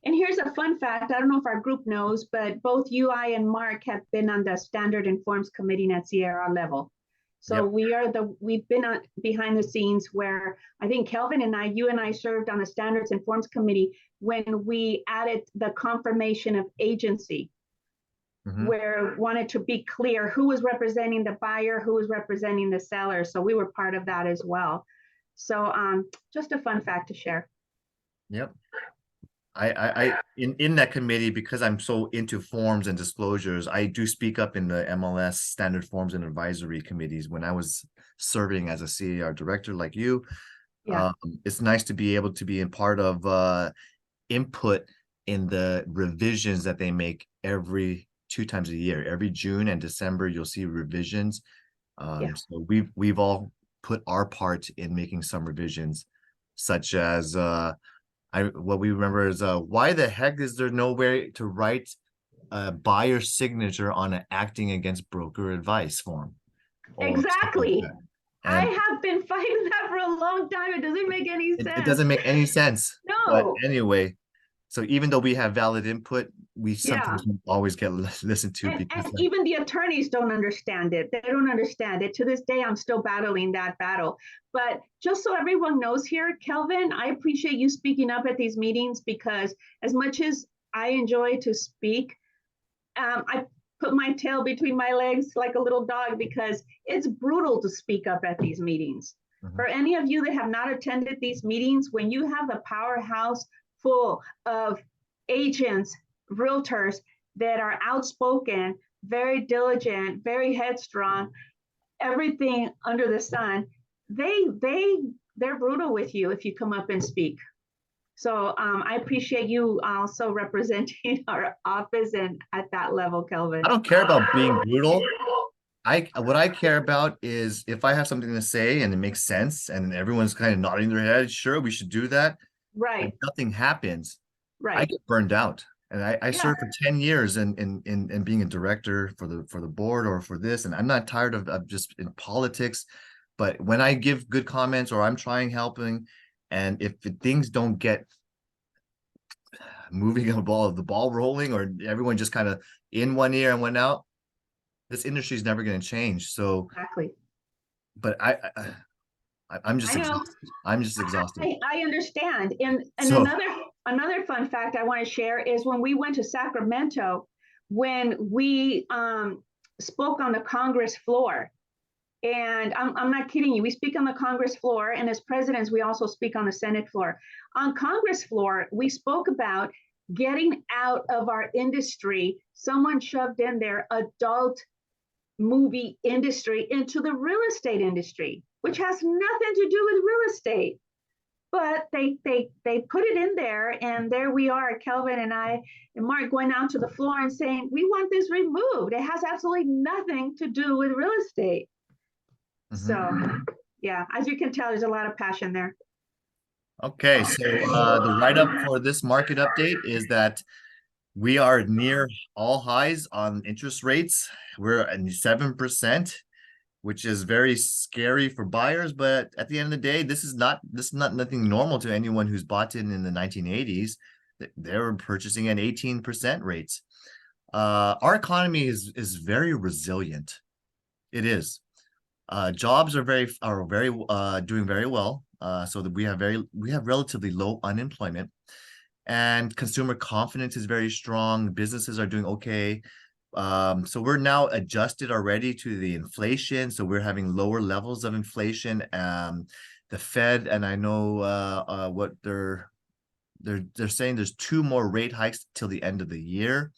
And here's a fun fact. I don't know if our group knows, but both you, I, and Mark have been on the Standard and Forms Committee at Sierra level. So Yep. we've been on behind the scenes where I think Kelvin and you and I served on the Standards and Forms Committee when we added the confirmation of agency, Mhm. where wanted to be clear who was representing the buyer, who was representing the seller. So we were part of that as well. So just a fun fact to share. Yep. I in that committee, because I'm so into forms and disclosures, I do speak up in the MLS standard forms and advisory committees when I was serving as a CAR director like you. Yeah. It's nice to be able to be a part of input in the revisions that they make every 2 times a year. Every June and December, you'll see revisions. Yeah. So we've all put our part in making some revisions, such as what we remember is why the heck is there no way to write a buyer signature on an acting against broker advice form? Or something like Exactly. that. I And have been fighting that for a long time. It doesn't make any sense. it doesn't make any sense. But No. anyway, so even though we have valid input, we sometimes Yeah. don't always get listened to because And even the attorneys don't understand it. They don't understand it. To this day, I'm still battling that battle. But just so everyone knows here, Kelvin, I appreciate you speaking up at these meetings, because as much as I enjoy to speak, I put my tail between my legs like a little dog, because it's brutal to speak up at these meetings. Mhm. For any of you that have not attended these meetings, when you have a powerhouse full of agents, realtors that are outspoken, very diligent, very headstrong, everything under the sun, they're brutal with you if you come up and speak. So I appreciate you also representing our office and at that level, Kelvin. I don't care about being brutal. What I care about is if I have something to say and it makes sense and everyone's kind of nodding their head, sure, we should do that. Right, And nothing happens. I right. get burned out. And I Yeah. served for 10 years in being a director for the board or for this. And I'm not tired of just in politics. But when I give good comments or I'm trying helping, and if things don't get moving the ball rolling, or everyone just kind of in one ear and one out, this industry is never going to change. So, Exactly. but I'm just I know. exhausted. I'm just exhausted. I understand. And So- another fun fact I want to share is when we went to Sacramento, when we spoke on the Congress floor. And I'm not kidding you. We speak on the Congress floor, and as presidents, we also speak on the Senate floor. On Congress floor, we spoke about getting out of our industry. Someone shoved in their adult movie industry into the real estate industry, which has nothing to do with real estate. But they put it in there, and there we are, Kelvin and I and Mark, going out to the floor and saying, we want this removed. It has absolutely nothing to do with real estate. So, yeah, as you can tell, there's a lot of passion there. Okay, so the write-up for this market update is that we are near all highs on interest rates. We're at 7%, which is very scary for buyers. But at the end of the day, this is not nothing normal to anyone who's bought in the 1980s. They were purchasing at 18% rates. Our economy is very resilient. It is. Jobs are doing very well. So that we have relatively low unemployment, and consumer confidence is very strong. Businesses are doing okay. So we're now adjusted already to the inflation. So we're having lower levels of inflation. The Fed, and I know what they're saying, there's 2 more rate hikes till the end of the year.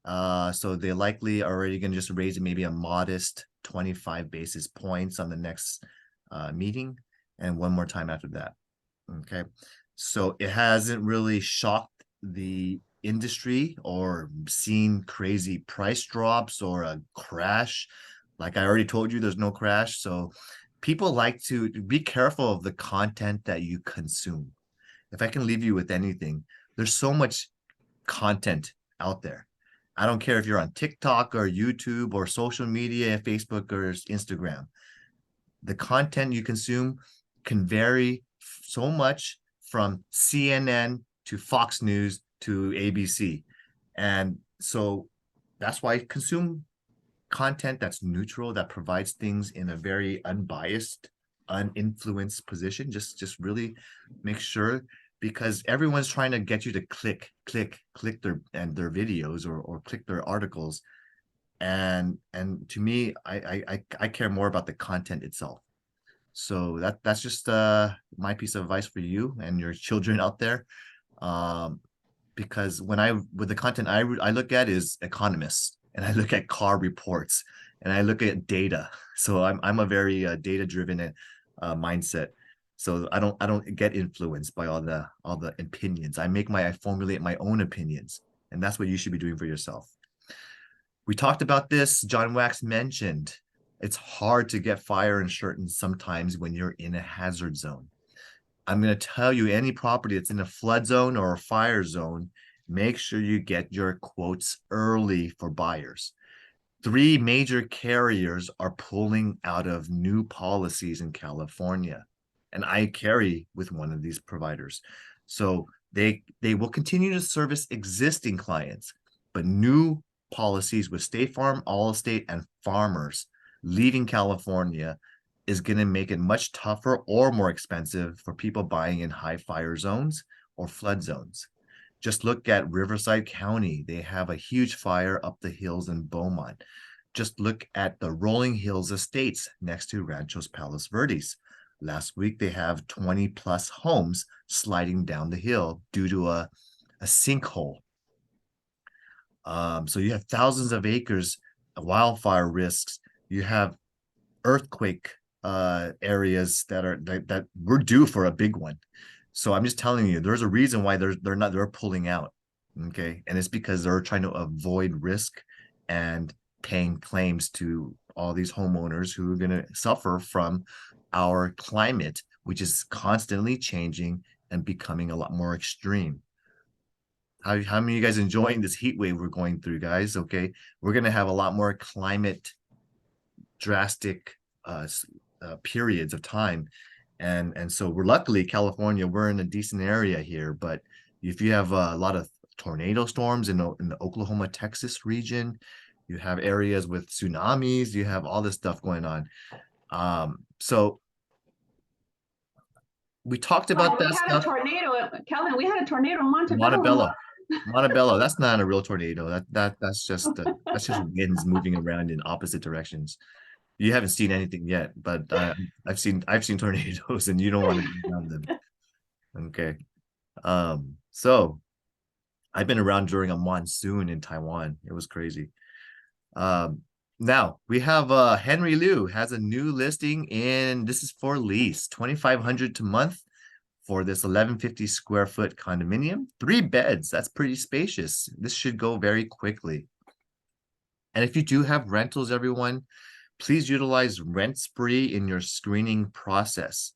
So they likely are already going to just raise it maybe a modest 25 basis points on the next meeting, and 1 more time after that. Okay. So it hasn't really shocked the industry or seen crazy price drops or a crash. Like I already told you, there's no crash. So people like to be careful of the content that you consume. If I can leave you with anything, there's so much content out there. I don't care if you're on TikTok or YouTube or social media, Facebook or Instagram. The content you consume can vary so much from CNN to Fox News to ABC. And so that's why I consume content that's neutral, that provides things in a very unbiased, uninfluenced position. Just really make sure, because everyone's trying to get you to click their videos or click their articles. And to me, I care more about the content itself. So that's just my piece of advice for you and your children out there. Because with the content I look at is economists, and I look at car reports, and I look at data. So I'm a very data driven mindset. So I don't get influenced by all the opinions. I formulate my own opinions, and that's what you should be doing for yourself. We talked about this. John Wax mentioned it's hard to get fire insurance sometimes when you're in a hazard zone. I'm going to tell you, any property that's in a flood zone or a fire zone, make sure you get your quotes early for buyers. 3 major carriers are pulling out of new policies in California, and I carry with one of these providers. So they will continue to service existing clients, but new policies with State Farm, Allstate, and Farmers leaving California is going to make it much tougher or more expensive for people buying in high fire zones or flood zones. Just look at Riverside County. They have a huge fire up the hills in Beaumont. Just look at the Rolling Hills Estates next to Ranchos Palos Verdes. Last week, they have 20 plus homes sliding down the hill due to a sinkhole. So you have thousands of acres of wildfire risks. You have earthquake areas that we're due for a big one. So I'm just telling you, there's a reason why they're pulling out. Okay. And it's because they're trying to avoid risk and paying claims to all these homeowners who are going to suffer from our climate, which is constantly changing and becoming a lot more extreme. How many of you guys enjoying this heat wave we're going through, guys? Okay. We're going to have a lot more climate drastic periods of time. And so we're luckily California, we're in a decent area here, but if you have a lot of tornado storms in the Oklahoma, Texas region, you have areas with tsunamis, you have all this stuff going on. So we talked about that stuff. A tornado, Calvin, we had a tornado in Montebello. Montebello, that's not a real tornado. That's just winds moving around in opposite directions. You haven't seen anything yet, but I've seen tornadoes, and you don't want to be around them. Okay. So I've been around during a monsoon in Taiwan. It was crazy. Now we have Henry Liu has a new listing this is for lease, $2,500 a month for this 1150 square foot condominium, 3 beds. That's pretty spacious. This should go very quickly. And if you do have rentals, everyone, please utilize Rent Spree in your screening process.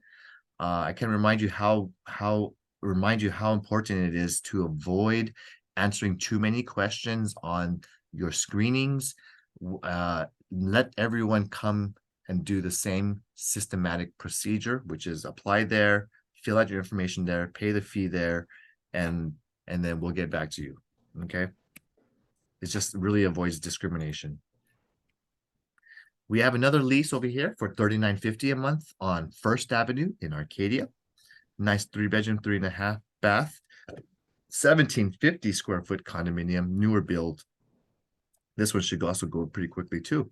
I can remind you how important it is to avoid answering too many questions on your screenings. Let everyone come and do the same systematic procedure, which is apply there, fill out your information there, pay the fee there, and then we'll get back to you. Okay. It just really avoids discrimination. We have another lease over here for $39.50 a month on First Avenue in Arcadia. Nice 3-bedroom, 3.5 bath, 1,750 square foot condominium, newer build. This one should also go pretty quickly too.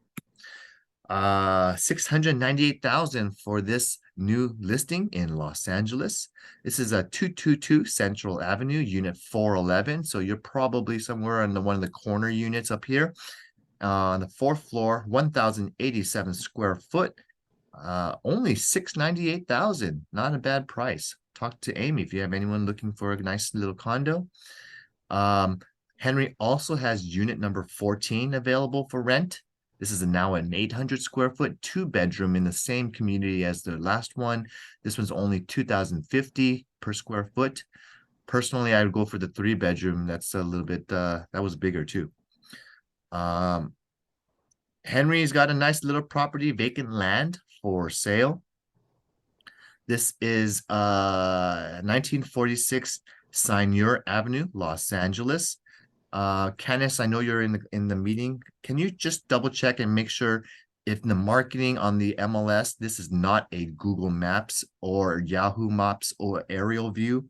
$698,000 for this new listing in Los Angeles. This is a 222 Central Avenue, unit 411. So you're probably somewhere on one of the corner units up here. On the 4th floor, 1,087 square foot, only $698,000. Not a bad price. talk to Amy if you have anyone looking for a nice little condo. Henry also has unit number 14 available for rent. This is now an 800 square foot, 2-bedroom in the same community as the last one. This one's only $2,050 per square foot. Personally, I would go for the 3-bedroom. That's a little bit, that was bigger too. Henry's got a nice little property, vacant land for sale. This is 1946 Sineur Avenue, Los Angeles. Candice, I know you're in the meeting. Can you just double check and make sure if the marketing on the MLS, this is not a Google Maps or Yahoo Maps or aerial view,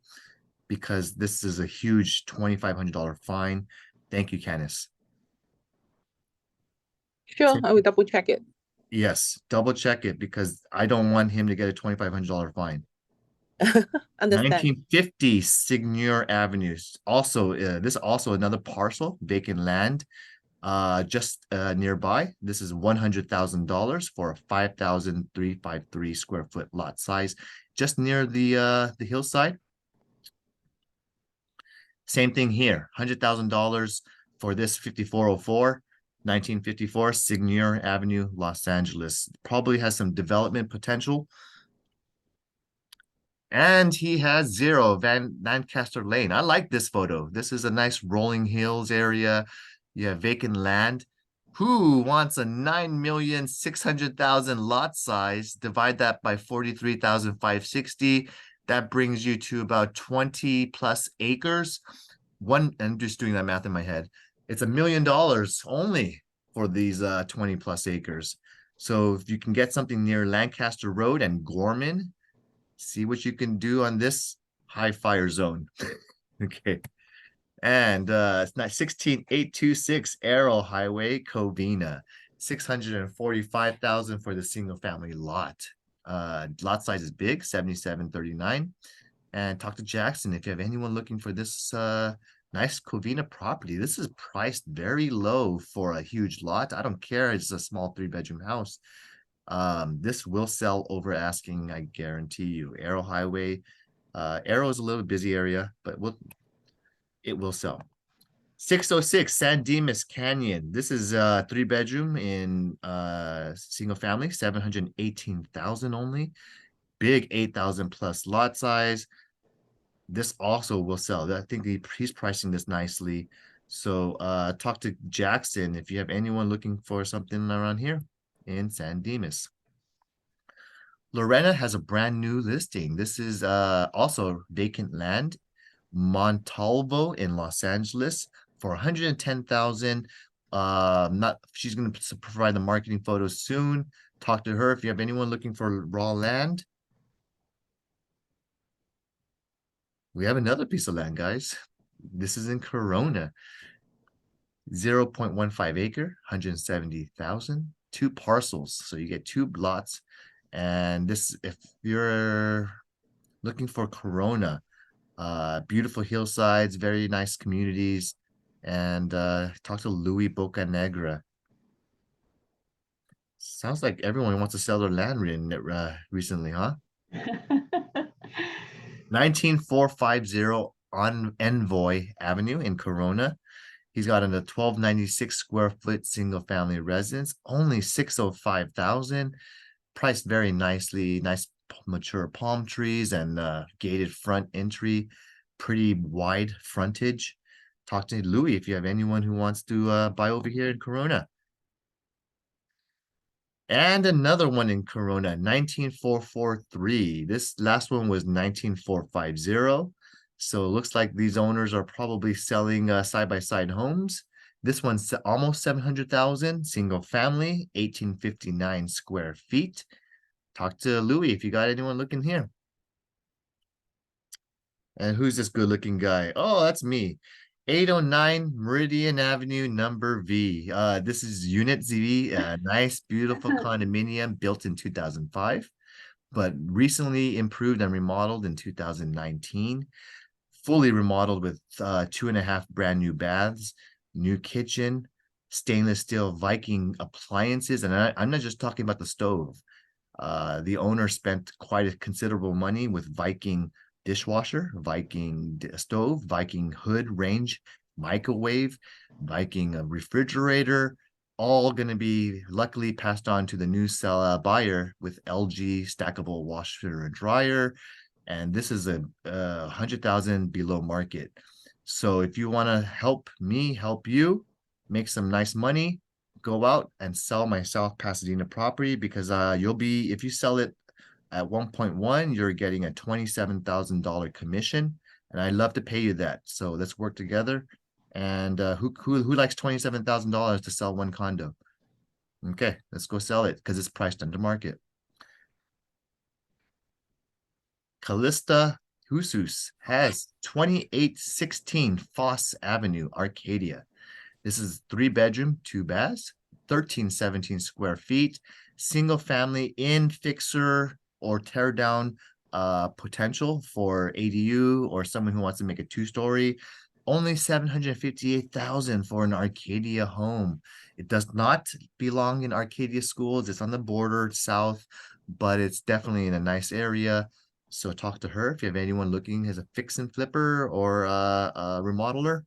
because this is a huge $2,500 fine. Thank you, Candice. Sure, I will double check it. Yes, double check it because I don't want him to get a $2,500 fine. Understand. 1950 Signor Avenue. Also, this is also another parcel, vacant land, just nearby. This is $100,000 for a 5,353 square foot lot size, just near the hillside. Same thing here, $100,000 for this 5404. 1954 Signor Avenue, Los Angeles. Probably has some development potential. And he has 0 Lancaster Lane. I like this photo. This is a nice rolling hills area. You have vacant land. Who wants a 9,600,000 lot size? Divide that by 43,560. That brings you to about 20 plus acres. I'm just doing that math in my head. It's $1 million only for these 20 plus acres. So if you can get something near Lancaster Road and Gorman, see what you can do on this high fire zone. Okay. And it's not 16826 Arrow Highway, Covina. 645,000 for the single family lot. Lot size is big, 7739. And talk to Jackson if you have anyone looking for this nice Covina property. This is priced very low for a huge lot. I don't care. It's a small 3-bedroom house. This will sell over asking, I guarantee you. Arrow Highway. Arrow is a little busy area, but it will sell. 606 San Dimas Canyon. This is a 3-bedroom in single family, 718,000 only. Big 8,000 plus lot size. This also will sell. I think he's pricing this nicely. So talk to Jackson if you have anyone looking for something around here in San Dimas. Lorena has a brand new listing. This is also vacant land, Montalvo in Los Angeles for 110,000. She's going to provide the marketing photos soon. Talk to her if you have anyone looking for raw land. We have another piece of land, guys. This is in Corona. 0.15 acre, 170,000. 2 parcels. So you get 2 lots. And this, if you're looking for Corona, beautiful hillsides, very nice communities. And talk to Louis Bocanegra. Sounds like everyone wants to sell their land recently, huh? 19450 on Envoy Avenue in Corona. He's got a 1296 square foot single family residence, only 605,000. Priced very nicely, nice mature palm trees and gated front entry, pretty wide frontage. Talk to Louis if you have anyone who wants to buy over here in Corona. And another one in Corona, 19443. This last one was 19450. So it looks like these owners are probably selling side-by-side homes. This one's almost 700,000, single family, 1859 square feet. Talk to Louis if you got anyone looking here. And who's this good-looking guy? Oh, that's me. 809 Meridian Avenue, number V. This is Unit Z, a nice, beautiful condominium built in 2005, but recently improved and remodeled in 2019. Fully remodeled with 2.5 brand new baths, new kitchen, stainless steel Viking appliances. And I'm not just talking about the stove. The owner spent quite a considerable money with Viking dishwasher, Viking stove, Viking hood range, microwave, Viking refrigerator, all going to be luckily passed on to the new buyer with LG stackable washer and dryer. And this is a 100,000 below market. So if you want to help me help you make some nice money, go out and sell my South Pasadena property, because you'll be, if you sell it at 1.1, you're getting a $27,000 commission, and I'd love to pay you that. So let's work together. And who likes $27,000 to sell one condo? Okay, let's go sell it because it's priced under market. Callista Jesus has 2816 Foss Avenue, Arcadia. This is 3-bedroom, 2 baths, 1317 square feet, single family in fixer or tear down potential for ADU or someone who wants to make a 2-story. Only $758,000 for an Arcadia home. It does not belong in Arcadia schools. It's on the border south, but it's definitely in a nice area. So talk to her if you have anyone looking as a fix and flipper or a remodeler.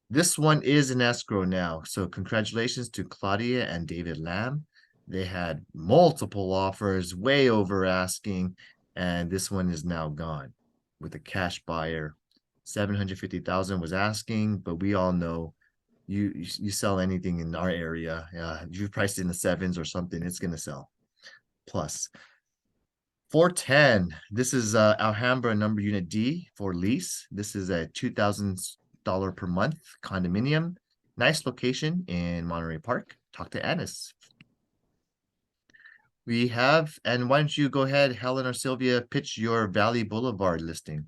This one is in escrow now. So congratulations to Claudia and David Lamb. They had multiple offers, way over asking, and this one is now gone with a cash buyer. 750,000 was asking, but we all know you sell anything in our area, you priced it in the 7s or something, it's gonna sell. Plus 410. This is Alhambra number unit D for lease. This is a $2,000 per month condominium. Nice location in Monterey Park. Talk to Anis. We have, and why don't you go ahead, Helen or Sylvia, pitch your Valley Boulevard listing.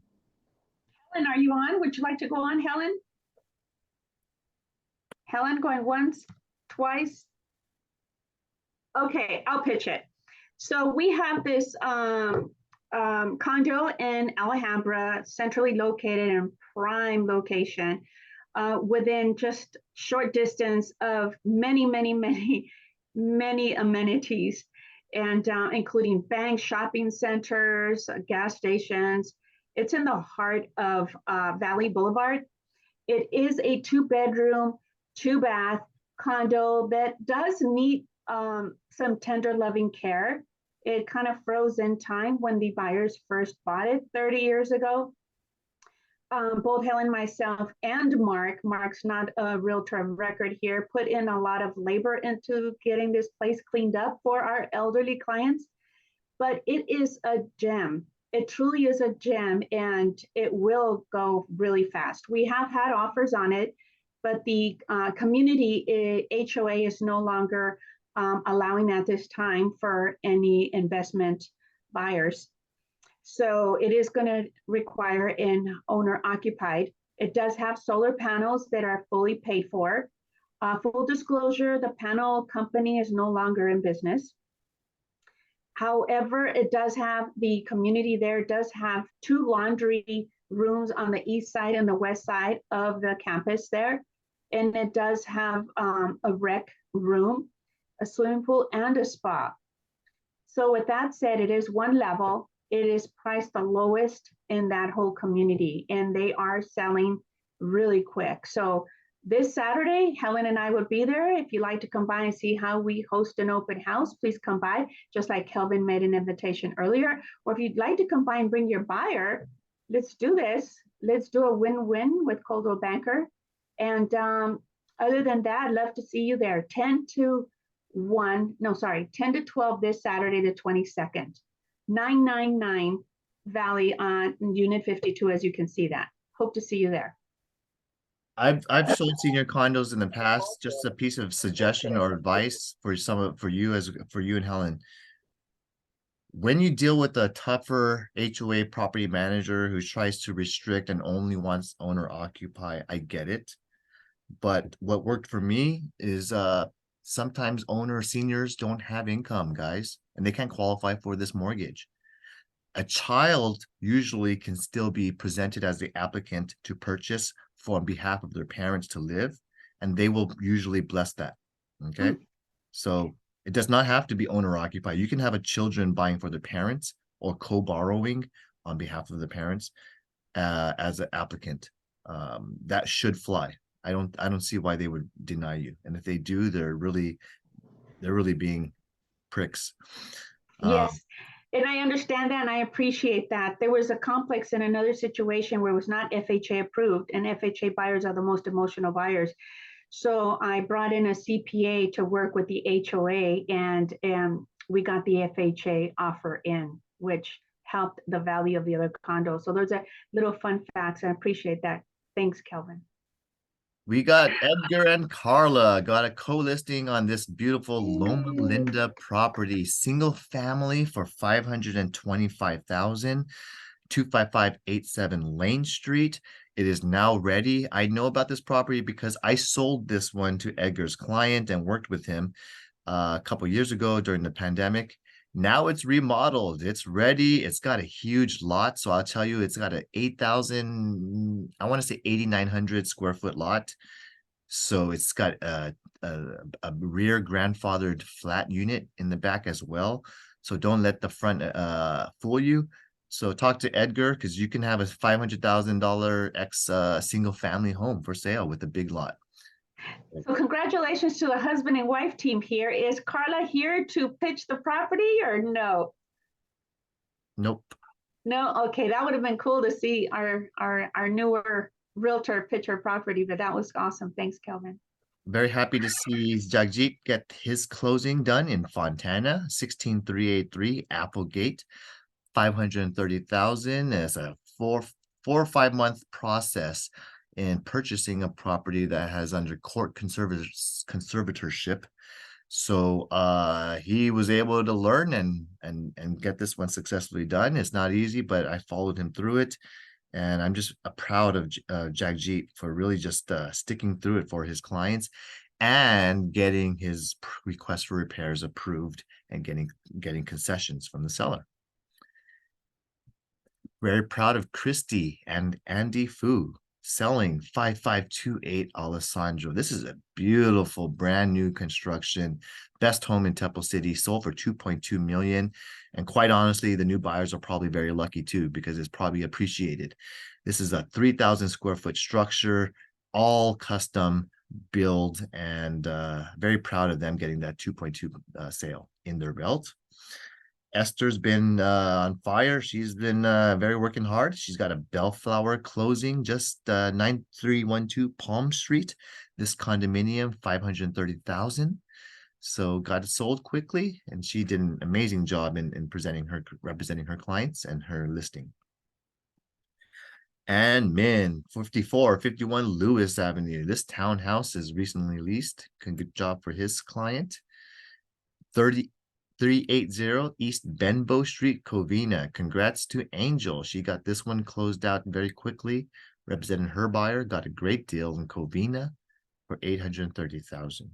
Helen, are you on? Would you like to go on, Helen? Helen going once, twice? Okay, I'll pitch it. So we have this condo in Alhambra, centrally located in prime location, within just short distance of many amenities, and including banks, shopping centers, gas stations. It's in the heart of Valley Boulevard. It is a 2-bedroom, 2-bath condo that does need some tender loving care. It kind of froze in time when the buyers first bought it 30 years ago. Both Helen, myself, and Mark's not a realtor of record here, put in a lot of labor into getting this place cleaned up for our elderly clients. But it is a gem. It truly is a gem, and it will go really fast. We have had offers on it, but the community HOA is no longer allowing at this time for any investment buyers. So it is going to require an owner occupied. It does have solar panels that are fully paid for. Full disclosure, the panel company is no longer in business. However, it does have, the community there does have 2 laundry rooms on the east side and the west side of the campus there. And it does have a rec room, a swimming pool, and a spa. So with that said, it is 1 level. It is priced the lowest in that whole community, and they are selling really quick. So this Saturday, Helen and I will be there. If you'd like to come by and see how we host an open house, please come by, just like Kelvin made an invitation earlier. Or if you'd like to come by and bring your buyer, let's do this. Let's do a win-win with Coldwell Banker. And other than that, I'd love to see you there. 10 to 12 this Saturday, the 22nd. 999 Valley on Unit 52, as you can see that. Hope to see you there. I've sold senior condos in the past. Just a piece of suggestion or advice for you and Helen. When you deal with a tougher HOA property manager who tries to restrict and only wants owner occupy, I get it. But what worked for me is sometimes seniors don't have income, guys, and they can't qualify for this mortgage. A child usually can still be presented as the applicant to purchase on behalf of their parents to live, and they will usually bless that. Okay. So it does not have to be owner occupied. You can have a children buying for their parents, or co-borrowing on behalf of the parents as an applicant. That should fly. I don't see why they would deny you. And if they do, they're really being pricks. Yes, and I understand that and I appreciate that. There was a complex in another situation where it was not FHA approved, and FHA buyers are the most emotional buyers. So I brought in a CPA to work with the HOA, and we got the FHA offer in, which helped the value of the other condo. So those are little fun facts. I appreciate that. Thanks, Kelvin. We got Edgar and Carla got a co-listing on this beautiful Loma Linda property, single family for 525,000, 25587 Lane Street. It is now ready. I know about this property because I sold this one to Edgar's client and worked with him a couple years ago during the pandemic. Now it's remodeled. It's ready. It's got a huge lot. So I'll tell you, it's got an 8,000, I want to say 8,900 square foot lot. So it's got a rear grandfathered flat unit in the back as well. So don't let the front fool you. So talk to Edgar because you can have a $500,000 ex single family home for sale with a big lot. So congratulations to the husband and wife team here. Is Carla here to pitch the property or no? Nope. No, okay, that would have been cool to see our newer realtor pitch her property, but that was awesome. Thanks, Kelvin. Very happy to see Jagjit get his closing done in Fontana, 16383 Applegate, 530,000 as a 4 or 5 month process in purchasing a property that has under court conservatorship. So he was able to learn and get this one successfully done. It's not easy, but I followed him through it. And I'm just proud of Jagjit for really just sticking through it for his clients and getting his request for repairs approved and getting concessions from the seller. Very proud of Christy and Andy Fu selling 5528 Alessandro. This is a beautiful brand new construction, best home in Temple City, sold for 2.2 million. And quite honestly, the new buyers are probably very lucky too, because it's probably appreciated. This is a 3,000 square foot structure, all custom build, and very proud of them getting that 2.2 sale in their belt. Esther's been on fire. She's been very working hard. She's got a Bellflower closing just 9312 Palm Street. This condominium, 530,000. So got it sold quickly, and she did an amazing job in representing her clients and her listing. And Min, 5451 Lewis Avenue. This townhouse is recently leased. Good job for his client. 380 East Benbow Street, Covina. Congrats to Angel. She got this one closed out very quickly. Representing her buyer, got a great deal in Covina for 830,000.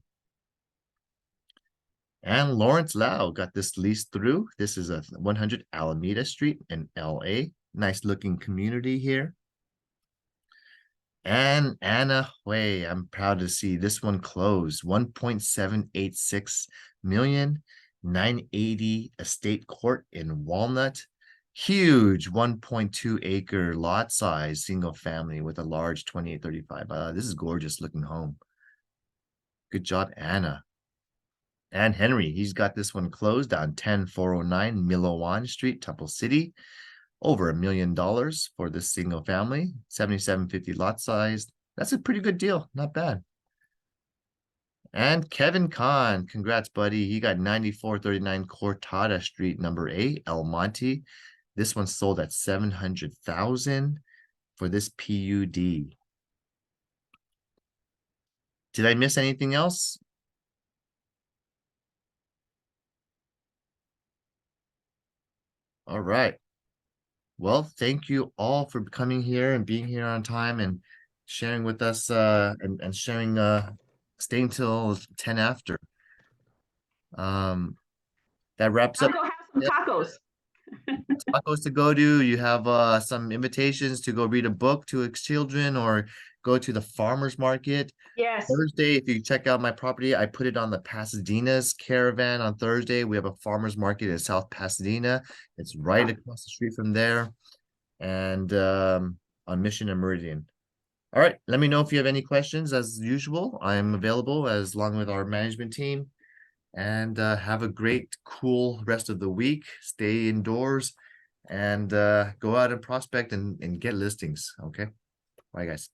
And Lawrence Lau got this lease through. This is a 100 Alameda Street in LA. Nice looking community here. And Anna Hui, I'm proud to see this one closed. 1.786 million. 980 Estate Court in Walnut. Huge 1.2 acre lot size, single family with a large 2835. This is gorgeous looking home. Good job, Anna. And Henry, he's got this one closed on 10409 Milowan Street, Temple City. Over $1 million for this single family, 7750 lot size. That's a pretty good deal, not bad. And Kevin Kahn, congrats, buddy. He got 9439 Cortada Street, number 8, El Monte. This one sold at 700,000 for this PUD. Did I miss anything else? All right. Well, thank you all for coming here and being here on time and sharing with us and sharing staying till 10 after. That wraps I'll up. go have some tacos. Tacos to go to. You have some invitations to go read a book to children or go to the farmer's market. Yes. Thursday, if you check out my property, I put it on the Pasadena's caravan on Thursday. We have a farmer's market in South Pasadena. It's right across the street from there, and on Mission and Meridian. All right, let me know if you have any questions. As usual, I am available as long with our management team. And have a great, cool rest of the week. Stay indoors and go out and prospect and get listings. Okay. Bye, guys.